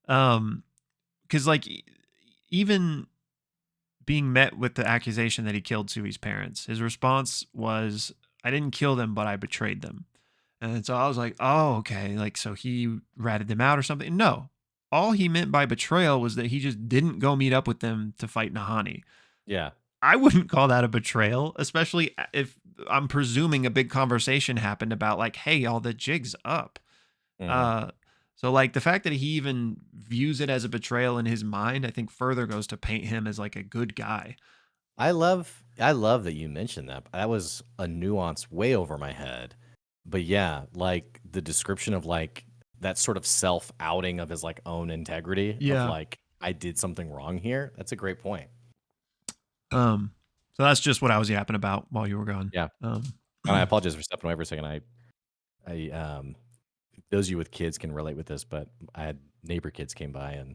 because like even being met with the accusation that he killed Sui's parents, his response was, "I didn't kill them, but I betrayed them." And so I was like, "Oh, okay." Like, so he ratted them out or something? No. All he meant by betrayal was that he just didn't go meet up with them to fight Nahani. Yeah. I wouldn't call that a betrayal, especially if I'm presuming a big conversation happened about like, "Hey, all the jig's up." Mhm. Uh, so like the fact that he even views it as a betrayal in his mind, I think further goes to paint him as like a good guy. I love that you mentioned that. That was a nuance way over my head. But yeah, like the description of like that sort of self outing of his like own integrity of Yeah. like I did something wrong here. That's a great point. So that's just what I was yapping about while you were gone. Yeah. And I apologize for stepping away for a second. I those of you with kids can relate with this, but I had neighbor kids came by and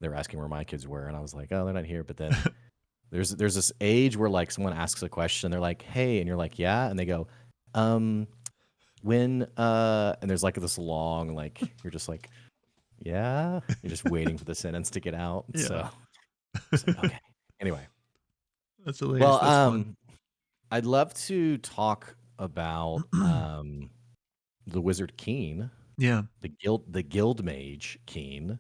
they were asking where my kids were, and I was like, oh, they're not here. But then there's this age where like someone asks a question, they're like, hey, and you're like, yeah, and they go, when and there's like this long like you're just like, yeah, you're just waiting for the sentence to get out. Yeah. So it's like, okay. Anyway, That's hilarious. well, That's fun. I'd love to talk about the Wizard Keen, Yeah. the Guild Mage Keen,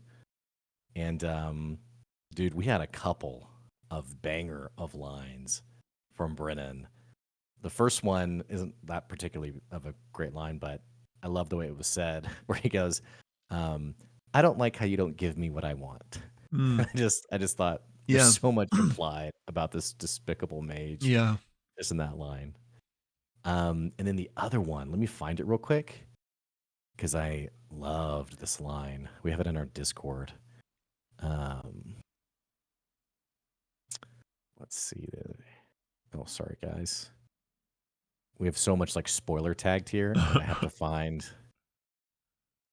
and dude, we had a couple of banger of lines from Brennan. The first one isn't that particularly of a great line, but I love the way it was said, where he goes, "I don't like how you don't give me what I want." Mm. I just thought Yeah. there's so much implied about this despicable mage Yeah. just in that line. And then the other one, let me find it real quick because I loved this line. We have it in our Discord. Let's see. Oh, sorry, guys. We have so much like spoiler tagged here that I have to find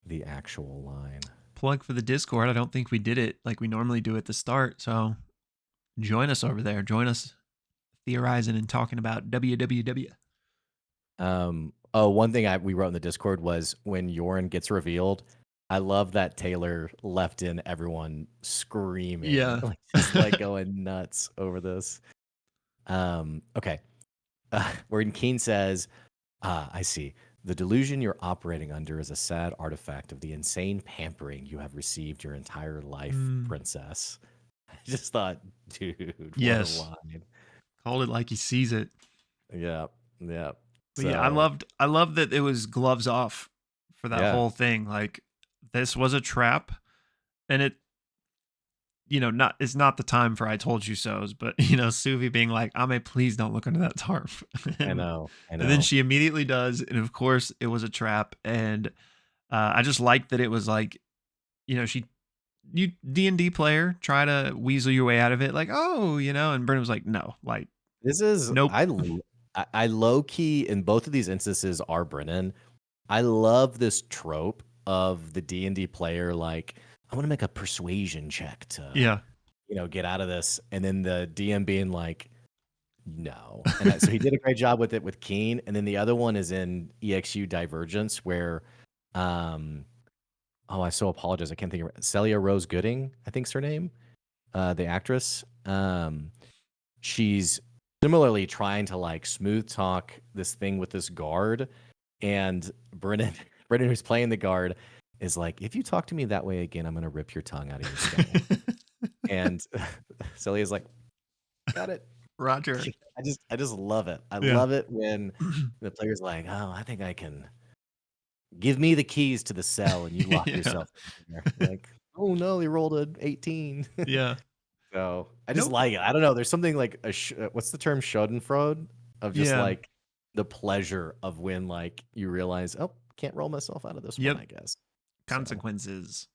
the actual line. Plug for the Discord. I don't think we did it like we normally do at the start. So join us over there. Join us theorizing and talking about WWW. Oh, one thing we wrote in the Discord was when Yoren gets revealed. I love that Taylor left in everyone screaming, Yeah. like, just like going nuts over this. Okay. Wherein Keen says, I see. The delusion you're operating under is a sad artifact of the insane pampering you have received your entire life, princess. I just thought, dude, Yes. what a line. Called it like he sees it. Yeah. But yeah, I love that it was gloves off for that whole thing. Like this was a trap, and it, it's not the time for I told you so's, but Suvi being like, Ame, please don't look under that tarp. I know. And then she immediately does, and of course it was a trap. And I just liked that it was like, you D&D player, try to weasel your way out of it, like, oh, and Brennan was like, no, like this is nope. I low key in both of these instances are Brennan. I love this trope of the D&D player like, I want to make a persuasion check to get out of this, and then the DM being like, no. And so he did a great job with it with Keen, and then the other one is in EXU Divergence where I so apologize, I can't think of it. Celia Rose Gooding, I think's her name, the actress. She's similarly trying to like smooth talk this thing with this guard, and Brennan who's playing the guard is like, if you talk to me that way again, I'm gonna rip your tongue out of your skull. And Celia's like, got it, Roger. I just love it. I love it when the player's like, oh, I think I can give me the keys to the cell, and you lock yourself in there. Like, oh no, he rolled an 18. Yeah. So I just like it. I don't know. There's something like what's the term Schadenfreude of just like the pleasure of when like you realize, oh, can't roll myself out of this one, Yep. I guess. So Consequences.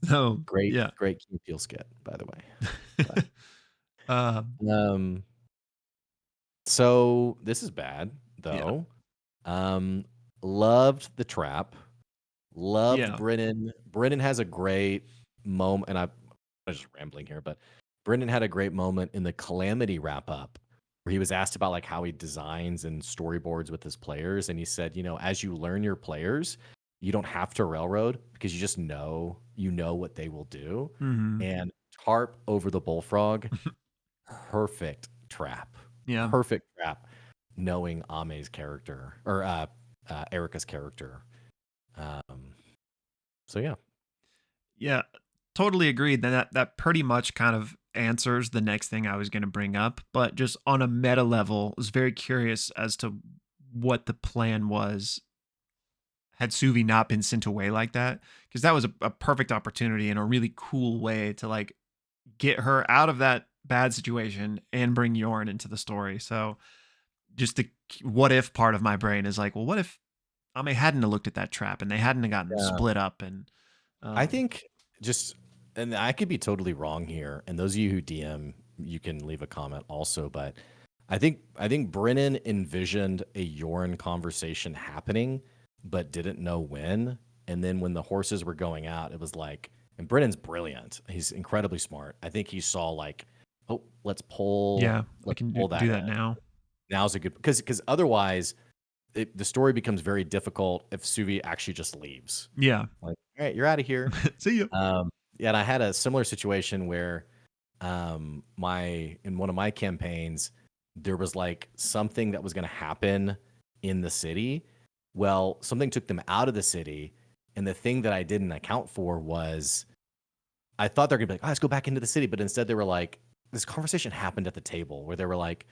So great, yeah. great Key and Peele skit, by the way. um, But, so this is bad yeah. though. Loved the trap. Loved Yeah. Brennan. Brennan has a great moment, and I'm just rambling here, but Brennan had a great moment in the Calamity wrap up where he was asked about like how he designs and storyboards with his players, and he said, as you learn your players, you don't have to railroad because you just know what they will do. Hmm. And tarp over the bullfrog, perfect trap, Yeah. perfect trap, knowing Ame's character or Erika's character. So yeah. Yeah. Totally agreed. That pretty much kind of answers the next thing I was going to bring up, but just on a meta level, I was very curious as to what the plan was had Suvi not been sent away like that, because that was a perfect opportunity and a really cool way to like get her out of that bad situation and bring Yoren into the story. So just the what if part of my brain is like, well, what if Ame hadn't have looked at that trap and they hadn't have gotten Yeah. split up and I think just, and I could be totally wrong here. And those of you who DM, you can leave a comment also. But I think Brennan envisioned a Yoren conversation happening, but didn't know when. And then when the horses were going out, it was like, and Brennan's brilliant. He's incredibly smart. I think he saw like, oh, let's pull, yeah, we let's can pull do that that in. now. Now's a good because otherwise the story becomes very difficult if Suvi actually just leaves. Yeah. Like, all right, you're out of here. See you. Yeah, and I had a similar situation where my in one of my campaigns, there was like something that was going to happen in the city. Well, something took them out of the city, and the thing that I didn't account for was I thought they're gonna be like, oh, let's go back into the city, but instead they were like, this conversation happened at the table where they were like,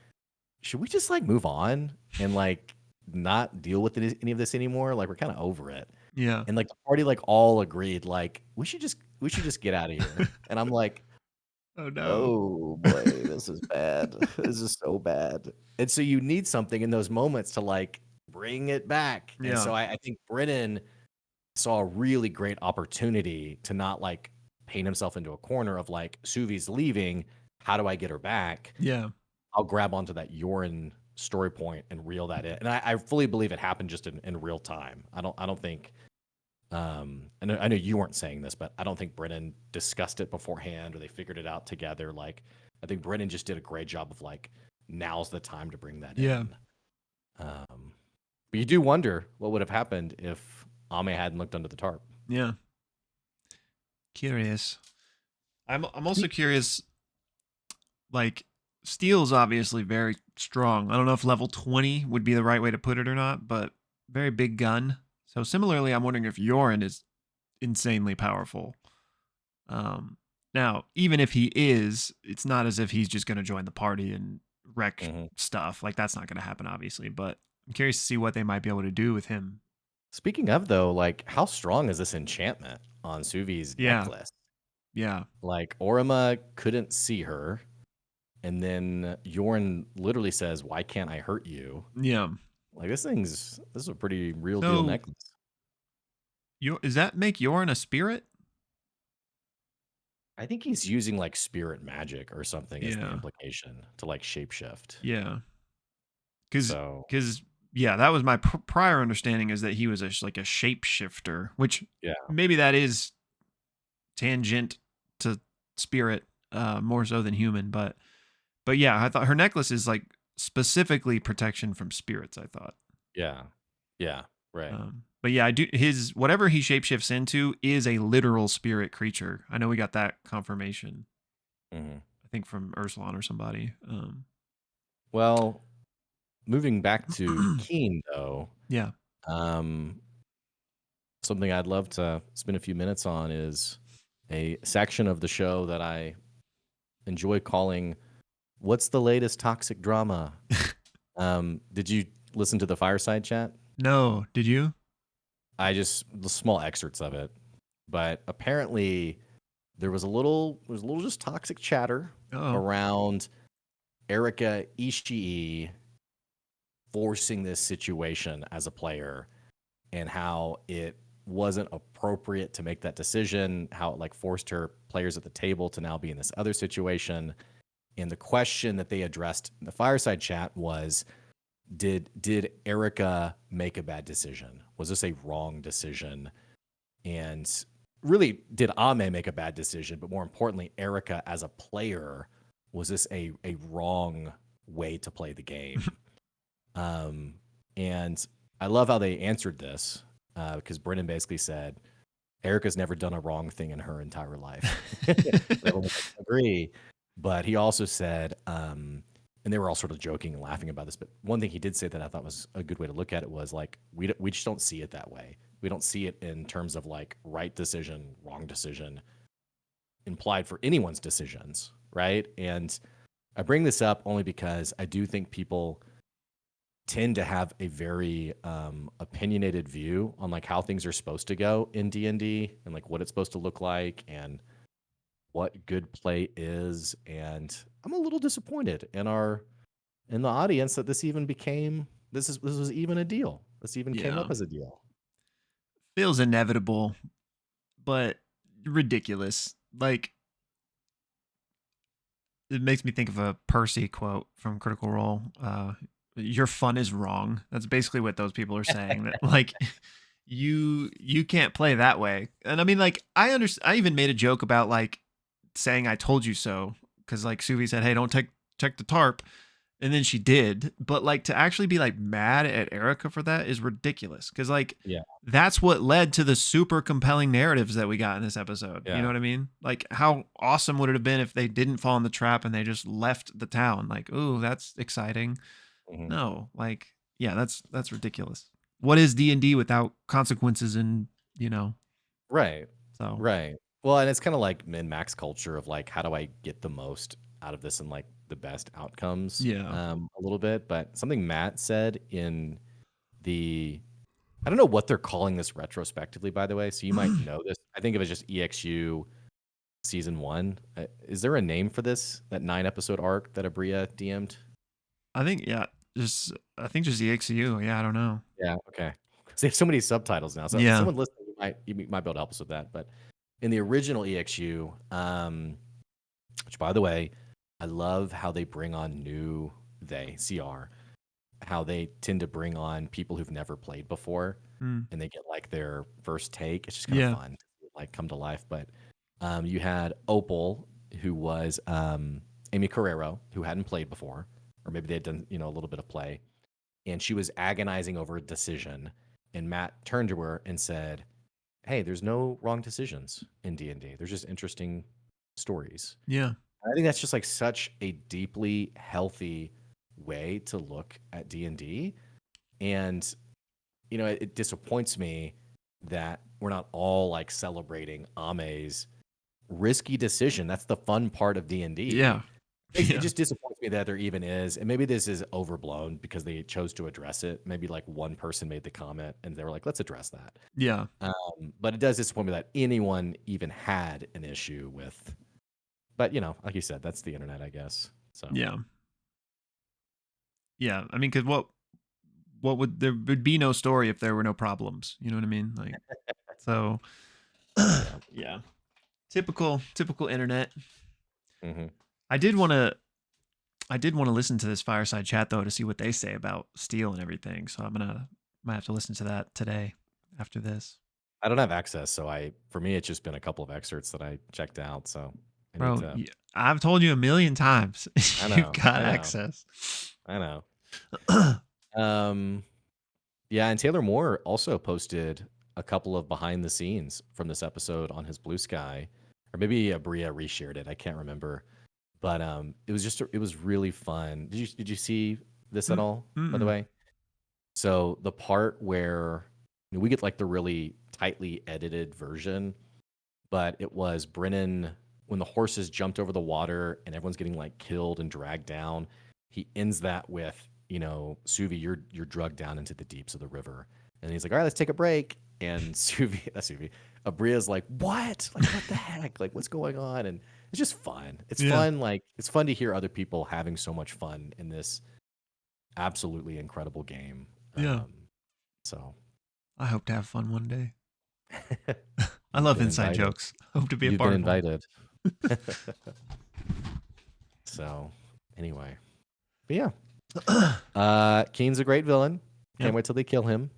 should we just like move on and like not deal with any of this anymore? Like we're kind of over it. Yeah. And like the party like all agreed like we should just get out of here. And I'm like, Oh no. oh boy, this is bad. This is so bad. And so you need something in those moments to like bring it back. And Yeah. so I think Brennan saw a really great opportunity to not like paint himself into a corner of like Suvi's leaving. How do I get her back? Yeah. I'll grab onto that Yoren story point and reel that in. And I fully believe it happened just in real time. I don't think I know you weren't saying this, but I don't think Brennan discussed it beforehand or they figured it out together. Like I think Brennan just did a great job of like now's the time to bring that Yeah. in. But you do wonder what would have happened if Ame hadn't looked under the tarp. Yeah. Curious. I'm also curious, like Steel's obviously very strong. I don't know if level 20 would be the right way to put it or not, but very big gun. So similarly, I'm wondering if Yoren is insanely powerful. Now, even if he is, it's not as if he's just going to join the party and wreck stuff. Like that's not going to happen, obviously. But I'm curious to see what they might be able to do with him. Speaking of though, like how strong is this enchantment on Suvi's Yeah. necklace? Yeah. Like Orima couldn't see her. And then Yoren literally says, why can't I hurt you? Yeah. Like this is a pretty real So, deal necklace. Does that make Yoren a spirit? I think he's using like spirit magic or something as the Yeah. implication to like shapeshift. Yeah. Because So yeah, that was my prior understanding, is that he was like a shapeshifter, which yeah, maybe that is tangent to spirit more so than human, but yeah, I thought her necklace is like specifically protection from spirits, I thought. yeah, right. But yeah, I do, his whatever he shapeshifts into is a literal spirit creature. I know we got that confirmation. I think from Ursulon or somebody. Well, moving back to Keen though, Yeah. something I'd love to spend a few minutes on is a section of the show that I enjoy calling "What's the latest toxic drama?" Did you listen to the fireside chat? No, did you? The small excerpts of it, but apparently there was a little just toxic chatter Oh. around Erika Ishii forcing this situation as a player and how it wasn't appropriate to make that decision, how it like forced her players at the table to now be in this other situation. And the question that they addressed in the fireside chat was, did Erika make a bad decision? Was this a wrong decision? And really, did Ame make a bad decision? But more importantly, Erika as a player, was this a wrong way to play the game? And I love how they answered this because Brennan basically said, Erika's never done a wrong thing in her entire life. Everyone would agree. But he also said, and they were all sort of joking and laughing about this, but one thing he did say that I thought was a good way to look at it was like, we just don't see it that way. We don't see it in terms of like right decision, wrong decision implied for anyone's decisions, right? And I bring this up only because I do think people tend to have a very opinionated view on like how things are supposed to go in D&D and like what it's supposed to look like and what good play is. And I'm a little disappointed in the audience that this even became this was even a deal. This even came Yeah. up as a deal. Feels inevitable, but ridiculous. Like, it makes me think of a Percy quote from Critical Role. Your fun is wrong. That's basically what those people are saying. That like you can't play that way. And I mean, like, I even made a joke about like saying I told you so, because like Suvi said, hey, don't check the tarp. And then she did. But like to actually be like mad at Erika for that is ridiculous. Because like that's what led to the super compelling narratives that we got in this episode. You know what I mean? Like, how awesome would it have been if they didn't fall in the trap and they just left the town? Like, ooh, that's exciting. No, like, yeah, that's ridiculous. What is D&D without consequences and, Right. So Right. Well, and it's kind of like min-max culture of like, how do I get the most out of this and like the best outcomes? Yeah. A little bit. But something Matt said in I don't know what they're calling this retrospectively, by the way. So you might know this. I think it was just EXU season 1. Is there a name for this? That 9-episode arc that Aabria DM'd? I think just EXU. Yeah, I don't know. Yeah. Okay. Because they have so many subtitles now. So if someone listening, you might be able to help us with that. But in the original EXU, which by the way, I love how they bring on CR, how they tend to bring on people who've never played before and they get like their first take. It's just kind of fun, like come to life. But you had Opal, who was Amy Carrero, who hadn't played before, or maybe they had done, a little bit of play. And she was agonizing over a decision. And Matt turned to her and said, hey, there's no wrong decisions in D&D. There's just interesting stories. Yeah. I think that's just like such a deeply healthy way to look at D&D. And, it disappoints me that we're not all like celebrating Ame's risky decision. That's the fun part of D&D. Yeah. It just disappoints me that there even is. And maybe this is overblown because they chose to address it. Maybe like one person made the comment and they were like, let's address that. Yeah. But it does disappoint me that anyone even had an issue with. But, like you said, that's the internet, I guess. So yeah. Yeah. I mean, because there would be no story if there were no problems. You know what I mean? Like, so yeah. Typical internet. Mm-hmm. I did want to listen to this fireside chat though to see what they say about Steel and everything. So might have to listen to that today after this. I don't have access, so for me it's just been a couple of excerpts that I checked out. So Bro, I've told you a million times. You've got access. I know. Yeah, and Taylor Moore also posted a couple of behind the scenes from this episode on his Blue Sky, or maybe Aabria reshared it. I can't remember. But it was really fun. Did you see this at all, by the way? So the part where we get like the really tightly edited version, but it was Brennan when the horses jumped over the water and everyone's getting like killed and dragged down. He ends that with, Suvi, you're drugged down into the deeps of the river. And he's like, all right, let's take a break. And Aabria's like, what? Like, what the heck? Like, what's going on? And it's just fun. It's fun. Like, it's fun to hear other people having so much fun in this absolutely incredible game. Yeah. So I hope to have fun one day. I you've love been inside invited. jokes. Hope to be a You've been part of one. invited. So anyway, but yeah, Keen's a great villain. Can't Yep. wait till they kill him.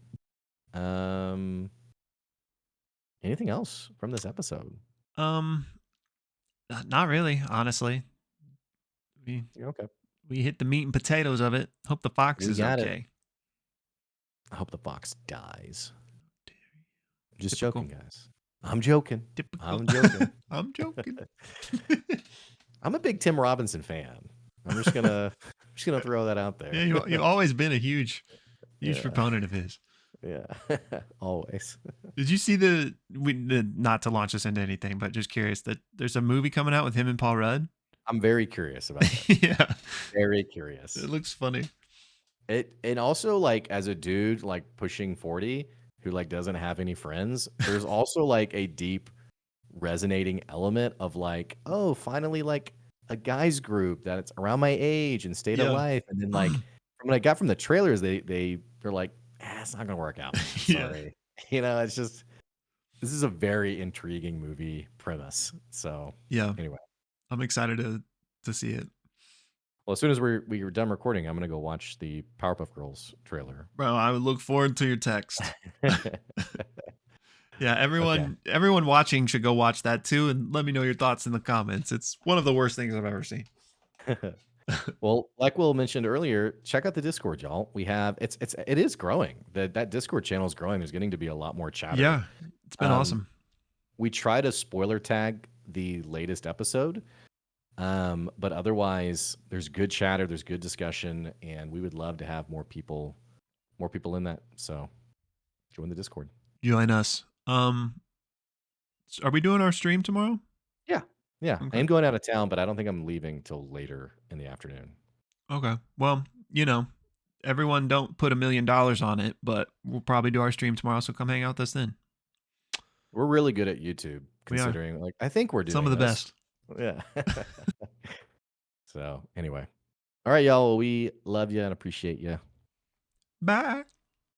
Anything else from this episode? Not really, honestly. Okay. We hit the meat and potatoes of it. Hope the fox We is got it. okay. I hope the fox dies. Just Typical. joking, guys. I'm joking. Typical. I'm joking. I'm joking. I'm a big Tim Robinson fan. I'm just gonna throw that out there. Yeah, you've always been a huge Yeah. proponent of his. Yeah, always. Did you see the not to launch us into anything, but just curious that there's a movie coming out with him and Paul Rudd? I'm very curious about that. Yeah, Very curious. it looks funny. And also like as a dude like pushing 40 who like doesn't have any friends, there's also like a deep resonating element of like, oh, finally like a guys group that's around my age and state Yeah. of life. And then like from what I got from the trailers, they're like, it's not gonna work out. Yeah. Sorry. You know, it's just this is a very intriguing movie premise. So Yeah, anyway. I'm excited to see it. Well, as soon as we're done recording, I'm gonna go watch the Powerpuff Girls trailer. Bro, I would look forward to your text. Yeah, everyone watching should go watch that too, and let me know your thoughts in the comments. It's one of the worst things I've ever seen. Well, like Will mentioned earlier, check out the Discord, y'all. We have it is growing. That Discord channel is growing. There's getting to be a lot more chatter. Yeah, it's been awesome. We try to spoiler tag the latest episode, but otherwise, there's good chatter, there's good discussion, and we would love to have more people in that. So, join the Discord. Join us. Are we doing our stream tomorrow? Yeah, Okay. I am going out of town, but I don't think I'm leaving till later in the afternoon. Okay. Well, everyone don't put $1 million on it, but we'll probably do our stream tomorrow. So come hang out with us then. We're really good at YouTube, We are. considering like I think we're doing Some of the this. best. Yeah. So anyway, all right, y'all. We love you and appreciate you. Bye.